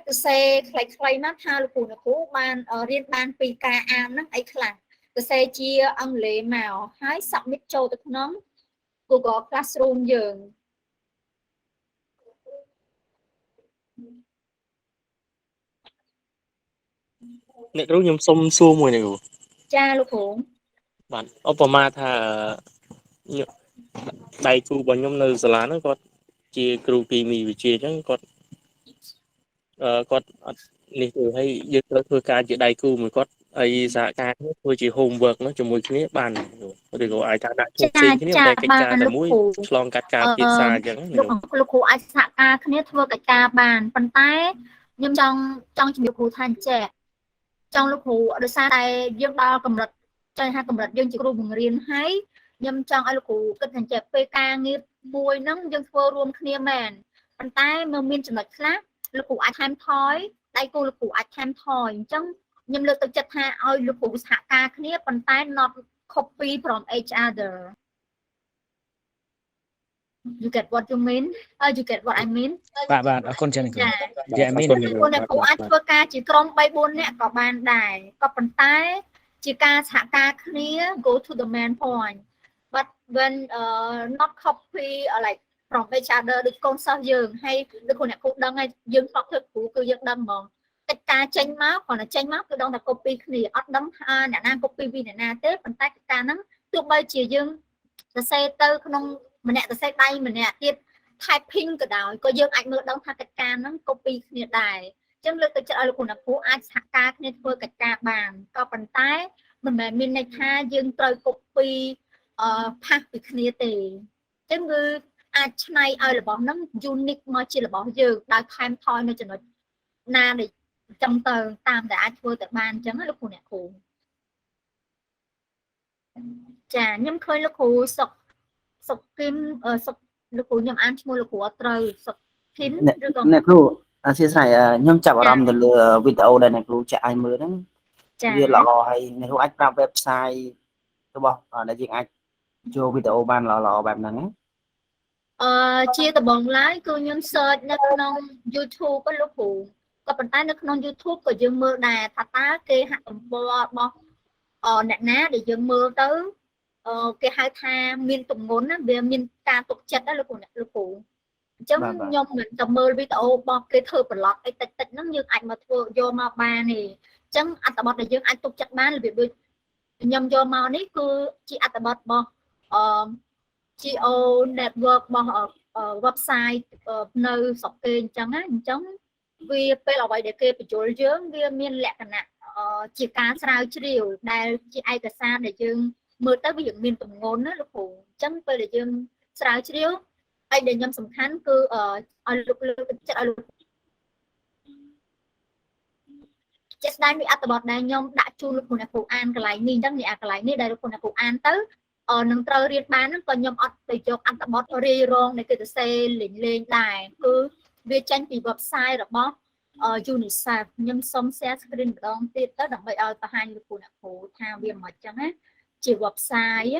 ទៅសេខ្លីៗមកថាលោកគ្រូអ្នកគ្រូបានរៀនបានពីការអានហ្នឹងអីខ្លះទៅសេជាអង់គ្លេសមកហើយ submit ចូលទៅក្នុង Google Classroom យើងអ្នកគ្រូខ្ញុំសុំសួរមួយនេះគ្រូ ចាលោកគ្រូ បាទឧបមាថាដៃគូរបស់ខ្ញុំនៅសាលាហ្នឹងគាត់ជាគ្រូគីមីវិទ្យាអញ្ចឹងគាត់អត់នេះទេហើយយើងត្រូវធ្វើការជាដៃគូមួយគាត់ហើយសហការគ្នាធ្វើជា homework នោះជាមួយគ្នាបានឬក៏អាចថាដាក់ឈ្មោះផ្សេងគ្នាតែកិច្ចការតែមួយឆ្លងកាត់ការភាសាអញ្ចឹងលោកគ្រូអាចសហការគ្នាធ្វើកិច្ចការបានប៉ុន្តែខ្ញុំចង់ជំរាបគ្រូថាអញ្ចឹងចង់លោកគ្រូដោយសារតែយើងដល់កម្រិតចាស់កម្រិតយើងជាគ្រូបង្រៀនហើយខ្ញុំចង់ឲ្យលោកគ្រូគិតថាចេះពេលការងារមួយហ្នឹងយើងធ្វើរួមគ្នាមែនប៉ុន្តែមានចំណុចខ្លះលោកគ្រូអាចថែមថយដៃគូលោកគ្រូអាចថែមថយអញ្ចឹងខ្ញុំលើកទឹកចិត្តថាឲ្យលោកគ្រូសហការគ្នាប៉ុន្តែ not copy from each other. You get what you mean? You get what I mean? បាទអរគុណច្រើនគ្រូ Yeah I mean អ្នកគ្រូអាចធ្វើការជាក្រុម 3-4 នាក់ក៏បានដែរក៏ប៉ុន្តែជាការសហការគ្នា go to the main point but when not copy like from each other ដូចកូនសិស្សយើងហើយដូចគ្រូអ្នកគ្រូដឹងហើយយើងធ្លាប់ធ្វើគ្រូគឺយើងដឹងហ្មងកិច្ចការចេញមកគ្រាន់តែចេញមកគឺដឹងតែ copy គ្នាអត់ដឹងថាអ្នកណា copy ពីអ្នកណាទេប៉ុន្តែកិច្ចការហ្នឹងទោះបីជាយើងសរសេរទៅក្នុងម្នាក់សរសេរដៃម្នាក់ទៀត typing ក៏ដោយក៏យើងអាចមើលដឹងថាកិច្ចការហ្នឹង copy គ្នាដែរអញ្ចឹងលើកទឹកចិត្តឲ្យលោកគ្រូអ្នកគ្រូអាចសហការគ្នាធ្វើកិច្ចការបានក៏ប៉ុន្តែមិនមែនមានន័យថាយើងត្រូវ copy ផាសពីគ្នាទេអញ្ចឹងគឺអាចឆ្នៃឲ្យរបស់ហ្នឹង unique មកជារបស់យើងដោយថែមថយនៅចំណុចណាដែលចឹងទៅតាមតែអាចធ្វើទៅបានអញ្ចឹងលោកគ្រូអ្នកគ្រូចាខ្ញុំឃើញលោកគ្រូសុកគឹមសុកលោកគ្រូខ្ញុំអានឈ្មោះលោកគ្រូអត់ត្រូវសុកគឹមឬក៏អ្នកគ្រូអធិស្ឋានខ្ញុំចាប់អារម្មណ៍ទៅលើវីដេអូដែលអ្នកគ្រូចាក់ឲ្យមើលហ្នឹងវាល្អហើយអ្នកគ្រូអាចប្រាប់ website របស់ដែលយើងអាចចូលវីដេអូបានល្អបែបហ្នឹងណាជាដំបងឡើយគឺខ្ញុំ search នៅក្នុង YouTube លោកគ្រូក៏ប៉ុន្តែនៅក្នុង YouTube ក៏យើងមើលដែរថាតើគេហាក់ទំព័ររបស់អ្នកណាដែលយើងមើលទៅគេហៅថាមានទម្ងន់ណាវាមានការទុកចិត្តណាលោកគ្រូអញ្ចឹងខ្ញុំមិនតែមើលវីដេអូរបស់គេធ្វើប្លុកអីតិចហ្នឹងយើងអាចមកធ្វើយកមកបានទេអញ្ចឹងអត្ថបទដែលយើងអាចទុកចិត្តបានរបៀបដូចខ្ញុំយកមកនេះគឺជាអត្ថបទរបស់GO network របស់ website នៅស្រុកគេអញ្ចឹងណាអញ្ចឹងវាពេលអ្វីដែលគេបញ្យល់យើងវាមានលក្ខណៈជាការស្រាវជ្រាវដែលជាឯកសារដែលយើងមើលទៅវាមានទម្ងន់ណាលោកគ្រូអញ្ចឹងពេលដែលយើងស្រាវជ្រាវហើយដែលខ្ញុំសំខាន់គឺឲ្យលោកលើកទឹកចិត្តឲ្យលោកជាស្ដាយមានអត្ថបទដែលខ្ញុំដាក់ជូនលោកគ្រូអ្នកគ្រូអានកន្លែងនេះអញ្ចឹងនេះអាកន្លែងនេះដែលលោកគ្រូអ្នកគ្រូអានទៅនឹងត្រូវរៀនបានហ្នឹងក៏ខ្ញុំអត់ទៅយកអត្ថបទរាយរងនៃគេទៅសេលេងដែរគឺវាចេញពី website របស់ UNICEF ខ្ញុំសុំ share screen ម្ដងទៀតទៅដើម្បីឲ្យបង្ហាញលោកគ្រូអ្នកគ្រូថាវាមិនអញ្ចឹងណាជា website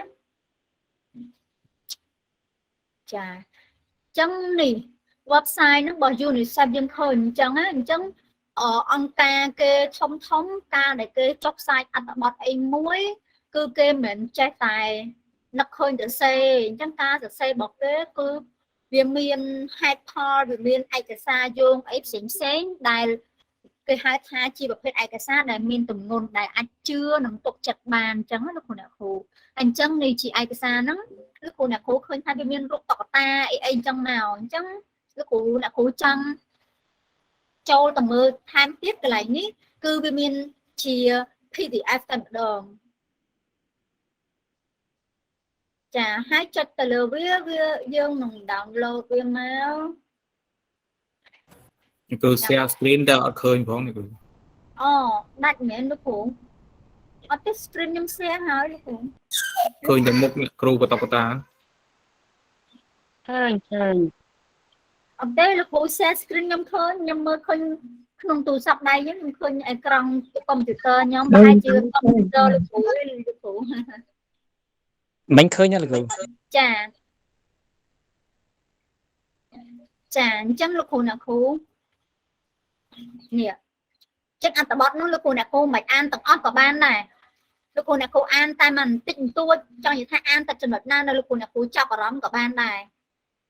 ចាអញ្ចឹងនេះ website ហ្នឹងរបស់ UNICEF យើងឃើញអញ្ចឹងណាអញ្ចឹងអង្គការគេធំការដែលគេចុះផ្សាយអត្ថបទអីមួយគឺគេមិនចេះតែនឹកឃើញទៅសេអញ្ចឹងការសរសេររបស់គេគឺវាមានហេតុផលវាមានឯកសារយោងអីផ្សេងដែលគេហៅថាជាប្រភេទឯកសារដែលមានទម្ងន់ដែលអាចជឿនិងទុកចិត្តបានអញ្ចឹងណាលោកគ្រូអ្នកគ្រូអញ្ចឹងនេះជាឯកសារហ្នឹងលោកគ្រូអ្នកគ្រូឃើញថាវាមានរូបតុក្កតាអីអញ្ចឹងមកអញ្ចឹងលោកគ្រូអ្នកគ្រូចង់ចូលទៅមើលថែមទៀតកន្លែងនេះគឺវាមានជា PDF តែម្ដងចាហើយចុចទៅលើវាយើងនឹង download វាមក គឺ share screen ទៅអត់ឃើញផងនេះគឺ ដាច់មែនលោកគ្រូអត់ទេ screen ខ្ញុំ share ហើយលោកគ្រូ ឃើញតែមុខអ្នកគ្រូបតកតា ឃើញ អត់ទេលោកគ្រូ share screen ខ្ញុំឃើញខ្ញុំមើលឃើញក្នុងទូរស័ព្ទដៃខ្ញុំឃើញអេក្រង់កុំព្យូទ័រខ្ញុំប្រហែលជាកុំព្យូទ័រលោកគ្រូ មិនឃើញទេលោកគ្រូ ចាអញ្ចឹងលោកគ្រូអ្នកគ្រូនេះចឹងអត្ថបទនោះលោកគ្រូអ្នកគ្រូមិនអានទាំងអស់ក៏បានដែរលោកគ្រូអ្នកគ្រូអានតែមិនបន្តិចបន្តួចចង់និយាយថាអានតែចំណុចណាដែលលោកគ្រូអ្នកគ្រូចាប់អារម្មណ៍ក៏បានដែរ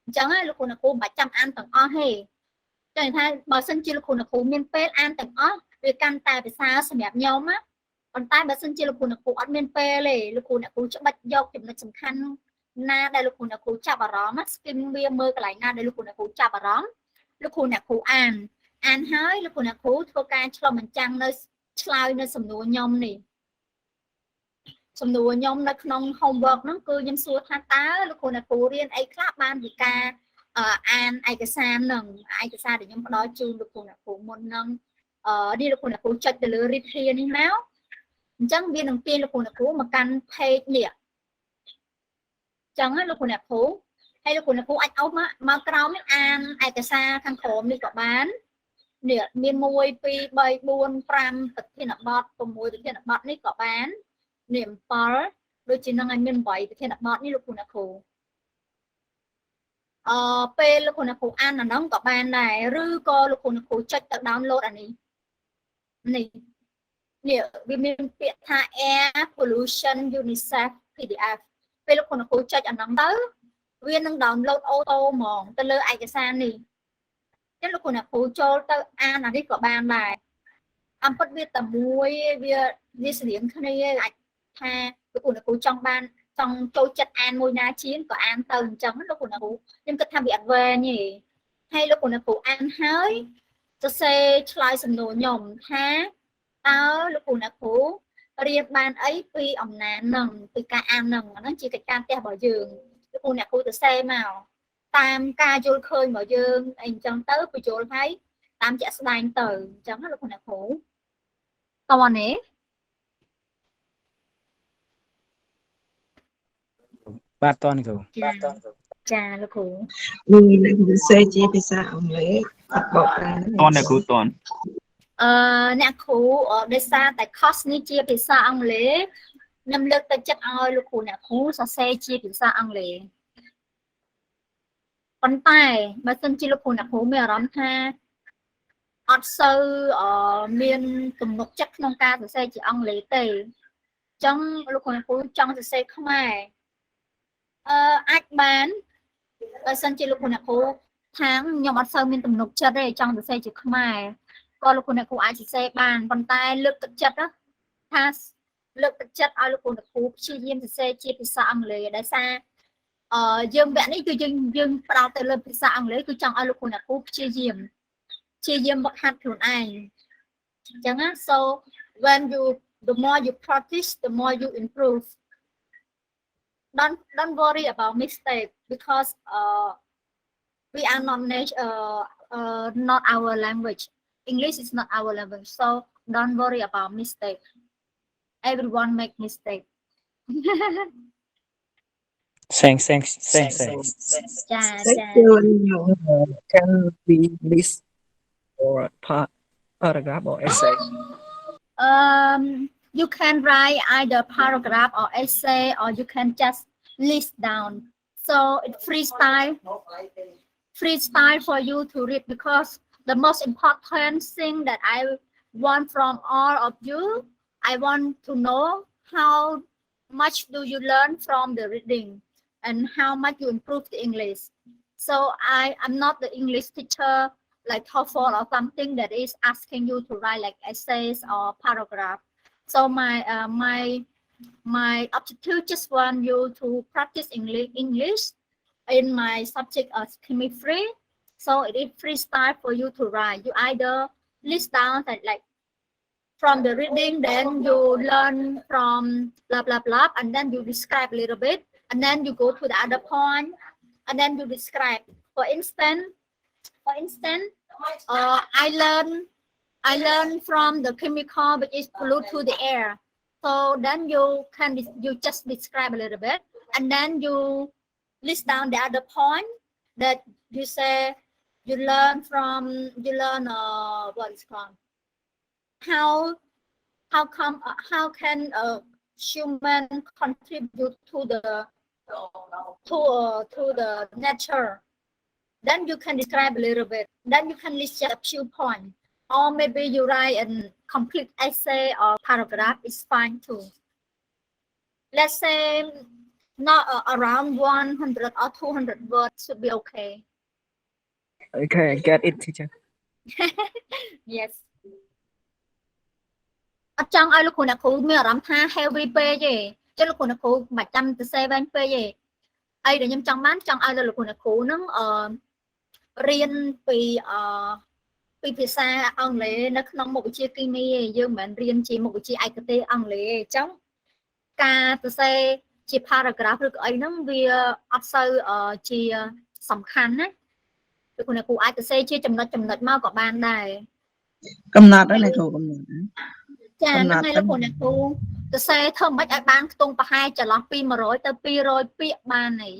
អញ្ចឹងហើយលោកគ្រូអ្នកគ្រូមិនបាច់ចាំអានទាំងអស់ទេចង់និយាយថាបើសិនជាលោកគ្រូអ្នកគ្រូមានពេលអានទាំងអស់វាកាន់តែប្រសើរសម្រាប់ខ្ញុំណាប៉ុន្តែបើសិនជាលោកគ្រូអ្នកគ្រូអត់មានពេលទេលោកគ្រូអ្នកគ្រូច្បាច់យកចំណុចសំខាន់ណាដែលលោកគ្រូអ្នកគ្រូចាប់អារម្មណ៍ស្គីមវាមើលកន្លែងណាដែលលោកគ្រូអ្នកគ្រូចាប់អារម្មណ៍លោកគ្រូអ្នកគ្រូអានហើយលោកគ្រូអ្នកគ្រូធ្វើការឆ្លុះបញ្ចាំងនៅឆ្លើយនៅសំណួរខ្ញុំនេះសំណួរខ្ញុំនៅក្នុង homework ហ្នឹងគឺខ្ញុំសួរថាតើលោកគ្រូអ្នកគ្រូរៀនអីខ្លះបានពីការអានឯកសារហ្នឹងឯកសារដែលខ្ញុំផ្ដល់ជូនលោកគ្រូអ្នកគ្រូមុនហ្នឹងនេះលោកគ្រូអ្នកគ្រូចុចទៅលើ read here នេះមកអញ្ចឹងវានឹងទាញលោកគ្រូអ្នកគ្រូមកកាន់ page នេះអញ្ចឹងលោកគ្រូអ្នកគ្រូហើយលោកគ្រូអ្នកគ្រូអាចអោបមកក្រោមនេះអានឯកសារខាងក្រោមនេះក៏បាននេះមាន1 2 3 4 5ប្រធានបទ6ប្រធានបទនេះក៏បាននេះ7ដូចជានឹងឲ្យមាន8ប្រធានបទនេះលោកគ្រូអ្នកគ្រូពេលលោកគ្រូអ្នកគ្រូអានអាហ្នឹងក៏បានដែរឬក៏លោកគ្រូអ្នកគ្រូចុចទៅ download អានេះវាមានពាក្យថា Air Pollution UNICEF PDF ពេលលោកគ្រូអ្នកគ្រូចុចអាហ្នឹងទៅវានឹង download អូតូហ្មងទៅលើឯកសារនេះចឹងលោកគ្រូអ្នកគ្រូចូលទៅអានអានេះក៏បានដែរអំពិតវាតែមួយវាស្រៀងគ្នាអាចថាលោកគ្រូអ្នកគ្រូចង់ចូលចិត្តអានមួយណាជាងក៏អានទៅអញ្ចឹងលោកគ្រូអ្នកគ្រូខ្ញុំគិតថាវាអត់វែងទេហើយលោកគ្រូអ្នកគ្រូអានហើយសរសេរឆ្លើយសំណួរខ្ញុំថាតើលោកគ្រូអ្នកគ្រូរៀនបានអីពីអំណាចហ្នឹងពីការអានហ្នឹងជាកិច្ចការផ្ទះរបស់យើងលោកគ្រូអ្នកគ្រូទៅសេមកតាមការយល់ឃើញរបស់យើងអីអញ្ចឹងទៅបញ្យល់ឲ្យតាមជាក់ស្ដែងទៅអញ្ចឹងលោកគ្រូអ្នកគ្រូតោះនេះបាទតើគ្រូចាលោកគ្រូមានអ្នកវិសេសជាភាសាអង់គ្លេសអត់បកប្រែតអ្នកគ្រូតអ្នកគ្រូដោយសារតែ course នេះជាភាសាអង់គ្លេសខ្ញុំលើកទឹកចិត្តឲ្យលោកគ្រូអ្នកគ្រូសរសេរជាភាសាអង់គ្លេសប៉ុន្តែបើសិនជាលោកគ្រូអ្នកគ្រូមានអារម្មណ៍ថាអត់សូវមានទំនុកចិត្តក្នុងការសរសេរជាអង់គ្លេសទេអញ្ចឹងលោកគ្រូអ្នកគ្រូចង់សរសេរខ្មែរអាចបានបើសិនជាលោកគ្រូអ្នកគ្រូថាខ្ញុំអត់សូវមានទំនុកចិត្តទេចង់សរសេរជាខ្មែរក៏លោកគ្រូអ្នកគ្រូអាចសរសេរបានប៉ុន្តែលើកទឹកចិត្តថាលើកទឹកចិត្តឲ្យលោកគ្រូអ្នកគ្រូព្យាយាមសរសេរជាភាសាអង់គ្លេសដោយសារយើងវគ្គនេះគឺយើងផ្ដោតទៅលើភាសាអង់គ្លេសគឺចង់ឲ្យលោកគ្រូអ្នកគ្រូព្យាយាមហ្វឹកហាត់ខ្លួនឯងអញ្ចឹងណា so when the more you practice the more you improve don't worry about mistake because we are not our language English is not our language so don't worry about mistake everyone make mistake thanks ja can be missed or part paragraph or essay. You can write either paragraph or essay, or you can just list down. So it's freestyle for you to read, because the most important thing that I want from all of you, I want to know how much do you learn from the reading and how much you improve the English. So I'm not the English teacher like TOEFL or something that is asking you to write like essays or paragraph. So my objective just want you to practice English in my subject of chemistry. So it is freestyle for you to write. You either list down that like from the reading, then you learn from blah blah blah, and then you describe a little bit, and then you go to the other point, and then you describe. For instance, I learned from the chemical which is pollute to the air. So then you just describe a little bit, and then you list down the other point that you say you learn what is called how can human contribute to the nature. Then you can describe a little bit. Then you can list just a few points. Or maybe you write a complete essay or paragraph is fine too. Let's say not around 100 or 200 words should be okay. Okay, get it, teacher. Yes. អត់ចង់ឲ្យលោកគ្រូអ្នកគ្រូមានអារម្មណ៍ថា heavy ពេកទេចុះលោកគ្រូអ្នកគ្រូមិនចាំទៅសេវែងពេកទេអីដែលខ្ញុំចង់បានចង់ឲ្យលោកគ្រូអ្នកគ្រូនឹងរៀនពីភាសាអង់គ្លេសនៅក្នុងមុខវិជ្ជាគីមីឯងយើងមិនមែនរៀនជាមុខវិជ្ជាឯកទេសអង់គ្លេសទេអញ្ចឹងការសរសេរជា paragraph ឬក៏អីហ្នឹងវាអត់សូវជាសំខាន់ណាលោកគ្រូអ្នកគ្រូអាចសរសេរជាចំណុចមកក៏បានដែរកំណត់ហ្នឹងគ្រូកំណត់ចាហ្នឹងហើយលោកគ្រូអ្នកគ្រូសរសេរធ្វើមិនឲ្យបានខ្ទង់ប្រហែលចន្លោះពី100ទៅ200ពាក្យបានហើយ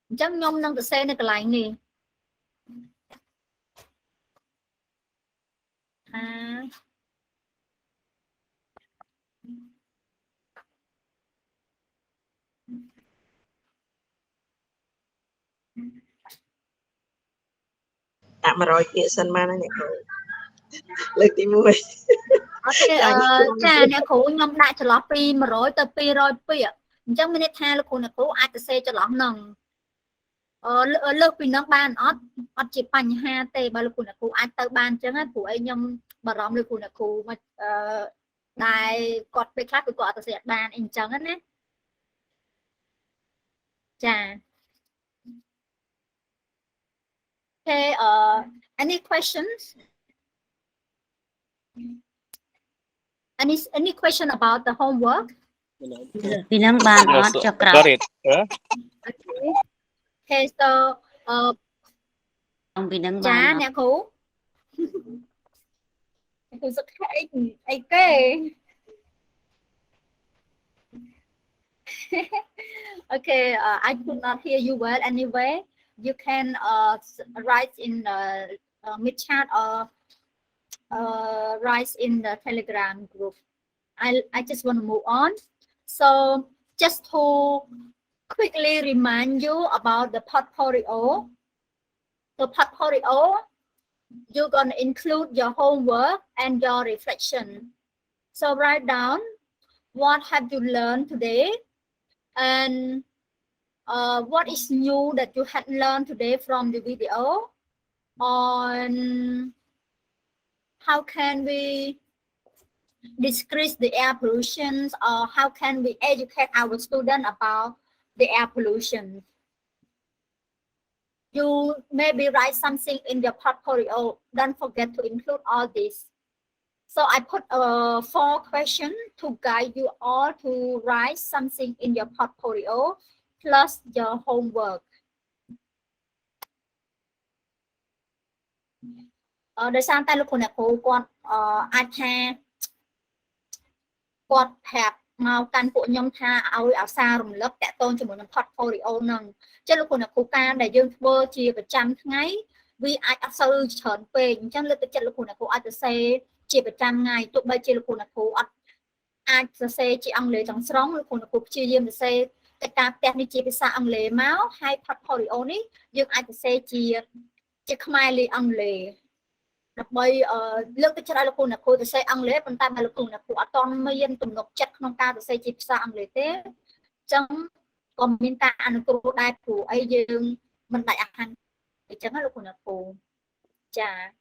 អញ្ចឹងខ្ញុំនឹងសរសេរនៅកន្លែងនេះដាក់100ពាក្យសិនបានហើយអ្នកគ្រូលើកទី1 អូខេចាអ្នកគ្រូខ្ញុំដាក់ចន្លោះពី100ទៅ200ពាក្យអញ្ចឹងមានន័យថាលោកគ្រូអ្នកគ្រូអាចសរសេរចន្លោះហ្នឹងលើកពីហ្នឹងបានអត់ជាបញ្ហាទេបើលោកគ្រូអ្នកគ្រូអាចទៅបានអញ្ចឹងព្រោះអីខ្ញុំបារម្ភលោកគ្រូអ្នកគ្រូមកដែលគាត់ពេលខ្លះគឺគាត់អត់សរសេរបានអីអញ្ចឹងណាចា Okay, any questions? Any question about the homework? ពីហ្នឹងបានអត់ចុះក្រោយ Okay, so ពីហ្នឹងបាន ចាអ្នកគ្រូគឺសុខអីគេ Okay, I could not hear you well anyway. You can write in the mid chat or write in the Telegram group. I just want to move on. So just to quickly remind you about the portfolio. The portfolio, you're going to include your homework and your reflection. So write down what have you learned today and what is new that you had learned today from the video, on how can we decrease the air pollution, or how can we educate our students about the air pollution. You maybe write something in your portfolio. Don't forget to include all this. So I put 4 questions to guide you all to write something in your portfolio plus your homework. ដោយសារតែលោកគ្រូអ្នកគ្រូគាត់អាចថាគាត់ប្រាប់មកកាន់ពួកខ្ញុំថាឲ្យអាសាររំលឹកតាក់ទងជាមួយនឹង portfolio ហ្នឹងអញ្ចឹងលោកគ្រូអ្នកគ្រូការដែលយើងធ្វើជាប្រចាំថ្ងៃ vì ai áp sâu chọn về chẳng lực chất lực của nó ai sẽ chỉ phải trăm ngày tụi bây chỉ lực của nó ai sẽ chỉ ăn lệ trong sống lực của nó chỉ riêng sẽ tất cả các ní chỉ phải xa ăn lệ máu hay portfolio ní nhưng ai sẽ chỉ không ai lệ ăn lệ đặc biệt lực chất lực của nó sẽ ăn lệ phần tay mà lực của nó toàn mấy dân tụm ngọc chất không cao sẽ chỉ xa ăn lệ thế chẳng còn mình ta ăn cô đại phủ ấy dương mình đại ăn thì chẳng là lúc nào cô chà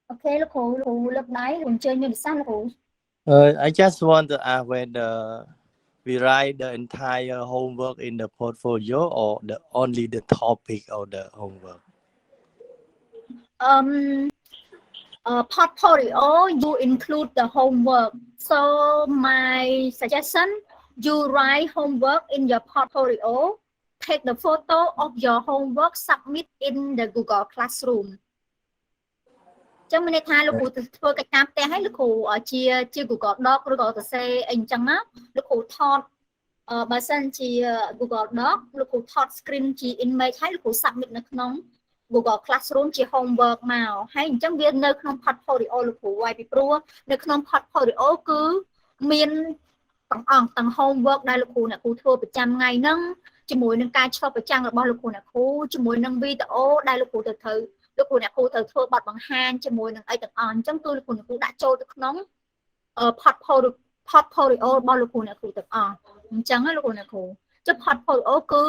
ok lúc cô lớp đấy còn chơi như sao cô I just want to ask whether we write the entire homework in the portfolio or only the topic of the homework. Portfolio you include the homework, so my suggestion you write homework in your portfolio, take the photo of your homework, submit in the Google Classroom. Trong mình thay lúc côធ្វើកិច្ចការផ្ទះឲ្យលោកគ្រូជា Google Doc ឬក៏សរសេរអីចឹងណាលោកគ្រូថតបើសិនជា Google Doc លោកគ្រូថត screen ជា image ឲ្យលោកគ្រូ submit នៅក្នុង Google Classroom ជា homework មកហើយអញ្ចឹងវានៅក្នុង portfolio លោកគ្រូឲ្យពីព្រោះនៅក្នុង portfolio គឺមានទាំងអង្គទាំង homework ដែលលោកគ្រូអ្នកគ្រូធ្វើប្រចាំថ្ងៃហ្នឹងជាមួយនឹងការឆ្លុះប្រចាំរបស់លោកគ្រូអ្នកគ្រូជាមួយនឹងវីដេអូដែលលោកគ្រូទៅត្រូវលោកគ្រូអ្នកគ្រូត្រូវធ្វើបទបង្ហាញជាមួយនឹងអីទាំងអស់អញ្ចឹងគឺលោកគ្រូអ្នកគ្រូដាក់ចូលទៅក្នុង portfolio របស់លោកគ្រូអ្នកគ្រូទាំងអស់អញ្ចឹងលោកគ្រូអ្នកគ្រូចុះ portfolio គឺ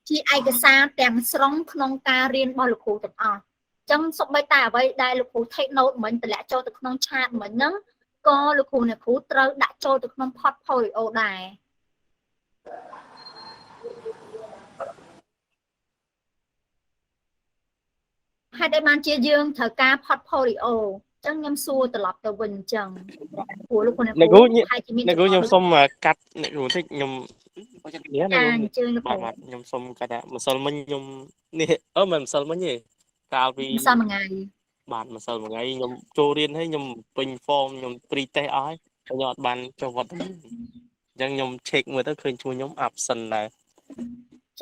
ជាឯកសារទាំងស្រុងក្នុងការរៀនរបស់លោកគ្រូទាំងអស់អញ្ចឹងសូម្បីតែអ្វីដែលលោកគ្រូ take note មិញតម្លាក់ចូលទៅក្នុងឆាតមិញហ្នឹងក៏លោកគ្រូអ្នកគ្រូត្រូវដាក់ចូលទៅក្នុង portfolio ដែរហើយដែលបានជាយើងត្រូវការ portfolio អញ្ចឹងខ្ញុំសួរត្រឡប់ទៅវិញអញ្ចឹងព្រោះលោកគ្រូអ្នកគ្រូហើយជាមានអ្នកគ្រូខ្ញុំសុំកាត់អ្នកគ្រូតិចខ្ញុំខ្ញុំសុំកាត់ម្សិលមិញខ្ញុំនេះមិនម្សិលមិញទេកាលពីម្សិលមួយថ្ងៃបាទម្សិលមួយថ្ងៃខ្ញុំចូលរៀនហើយខ្ញុំពេញ form ខ្ញុំ pre test អស់ហើយខ្ញុំអត់បានចុះវត្តមានអញ្ចឹងខ្ញុំ check មើលទៅឃើញឈ្មោះខ្ញុំ absent ដែរ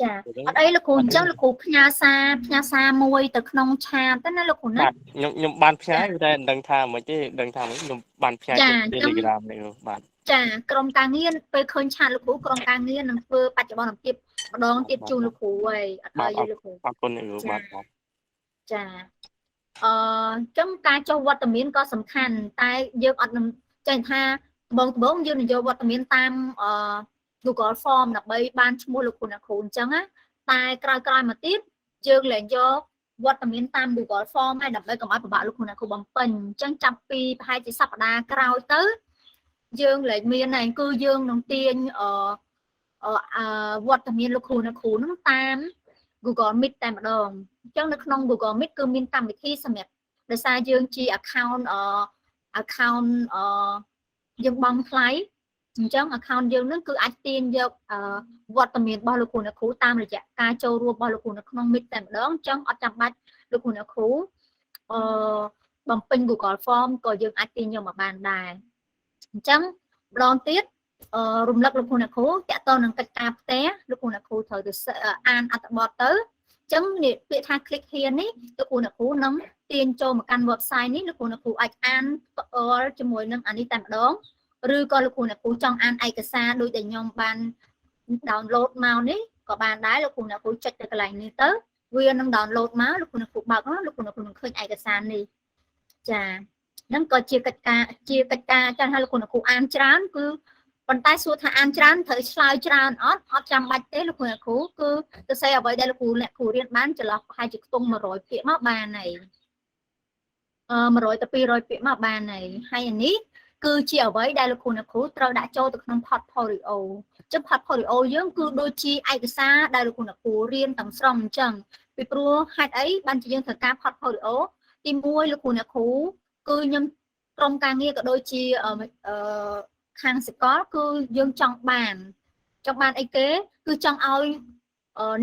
ចាអត់អីលោកគ្រូអញ្ចឹងលោកគ្រូផ្ញើសារមួយទៅក្នុងឆាតទៅណាលោកគ្រូណាខ្ញុំបានផ្ញើតែមិនដឹងថាមិនទេដឹងថាមិនខ្ញុំបានផ្ញើទៅ Telegram នេះបាទចាក្រុមការងារពេលឃើញឆាតលោកគ្រូក្រុមការងារនឹងធ្វើបច្ចុប្បន្នភាពម្ដងទៀតជូនលោកគ្រូហើយអត់ឲ្យលោកគ្រូអរគុណលោកគ្រូបាទចាអញ្ចឹងការចុះវត្តមានក៏សំខាន់តែយើងអត់នឹងចេះថាបងយើងនឹងយកវត្តមានតាមGoogle Form ដើម្បីបានឈ្មោះលោកគ្រូអ្នកគ្រូអញ្ចឹងណាតែក្រោយមកទៀតយើងលែងយកវត្តមានតាម Google Form ហើយដើម្បីកុំឲ្យពិបាកលោកគ្រូអ្នកគ្រូបំពេញអញ្ចឹងចាប់ពីប្រហែលជាសប្តាហ៍ក្រោយទៅយើងលែងមានហើយគឺយើងនឹងទាញវត្តមានលោកគ្រូអ្នកគ្រូហ្នឹងតាម Google Meet តែម្ដងអញ្ចឹងនៅក្នុង Google Meet គឺមានកម្មវិធីសម្រាប់ដោយសារយើងជា account យើងបង់ថ្លៃអញ្ចឹង account យើងនឹងគឺអាចទាញយកវត្តមានរបស់លោកគ្រូអ្នកគ្រូតាមរយៈការចូលរួមរបស់លោកគ្រូនៅក្នុង Meet តែម្ដងអញ្ចឹងអត់ចាំបាច់លោកគ្រូអ្នកគ្រូបំពេញ Google Form ក៏យើងអាចទាញយកមកបានដែរអញ្ចឹងម្ដងទៀតរំលឹកលោកគ្រូអ្នកគ្រូតាក់ទងនឹងកិច្ចការផ្ទះលោកគ្រូអ្នកគ្រូត្រូវទៅអានអត្ថបទទៅអញ្ចឹងពាក្យថា click here នេះលោកគ្រូអ្នកគ្រូនឹងទាញចូលមកកាន់ website នេះលោកគ្រូអ្នកគ្រូអាចអានជាមួយនឹងអានេះតែម្ដងឬក៏លោកគ្រូអ្នកគ្រូចង់អានឯកសារដូចដែលខ្ញុំបាន download មកនេះក៏បានដែរលោកគ្រូអ្នកគ្រូចុចទៅកន្លែងនេះទៅវានឹង download មកលោកគ្រូអ្នកគ្រូបើកលោកគ្រូអ្នកគ្រូនឹងឃើញឯកសារនេះចាហ្នឹងក៏ជាកិច្ចការចាំថាលោកគ្រូអ្នកគ្រូអានច្រើនគឺប៉ុន្តែសួរថាអានច្រើនត្រូវឆ្លើយច្រើនអត់ចាំបាច់ទេលោកគ្រូអ្នកគ្រូគឺទៅសេអ្វីដែលលោកគ្រូអ្នកគ្រូរៀនបានចន្លោះប្រហែលជាខ្ទង់100ពាក្យមកបានហើយ100ទៅ200ពាក្យមកបានហើយអានេះគឺជាអ្វីដែលលោកគ្រូអ្នកគ្រូត្រូវដាក់ចូលទៅក្នុង portfolio ចឹង portfolio យើងគឺដូចជាឯកសារដែលលោកគ្រូអ្នកគ្រូរៀនទាំងស្រុងអញ្ចឹងពីព្រោះហេតុអីបានជាយើងត្រូវការ portfolio ទី1លោកគ្រូអ្នកគ្រូគឺខ្ញុំក្រុមការងារក៏ដូចជាខាងសកលគឺយើងចង់បានអីគេគឺចង់ឲ្យ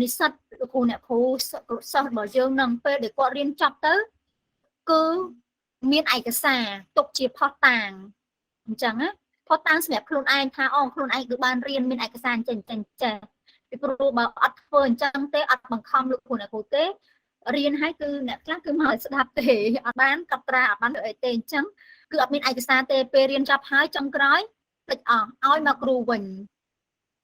និស្សិតលោកគ្រូអ្នកគ្រូសិស្សរបស់យើងនឹងពេលដែលគាត់រៀនចប់ទៅគឺមានឯកសារទុកជាផុសតាងអញ្ចឹងណាផុសតាងសម្រាប់ខ្លួនឯងថាខ្លួនឯងគឺបានរៀនមានឯកសារចេះពី ពីព្រោះបើអត់ធ្វើអញ្ចឹងទេអត់បង្ខំលោកគ្រូអ្នកគ្រូទេរៀនឲ្យគឺអ្នកខ្លះគឺមកស្ដាប់ទេអត់បានកត់ត្រាអត់បានអីទេអញ្ចឹងគឺអត់មានឯកសារទេពេលរៀនចប់ហើយចុងក្រោយភ្លេចអស់ឲ្យមកគ្រូវិញ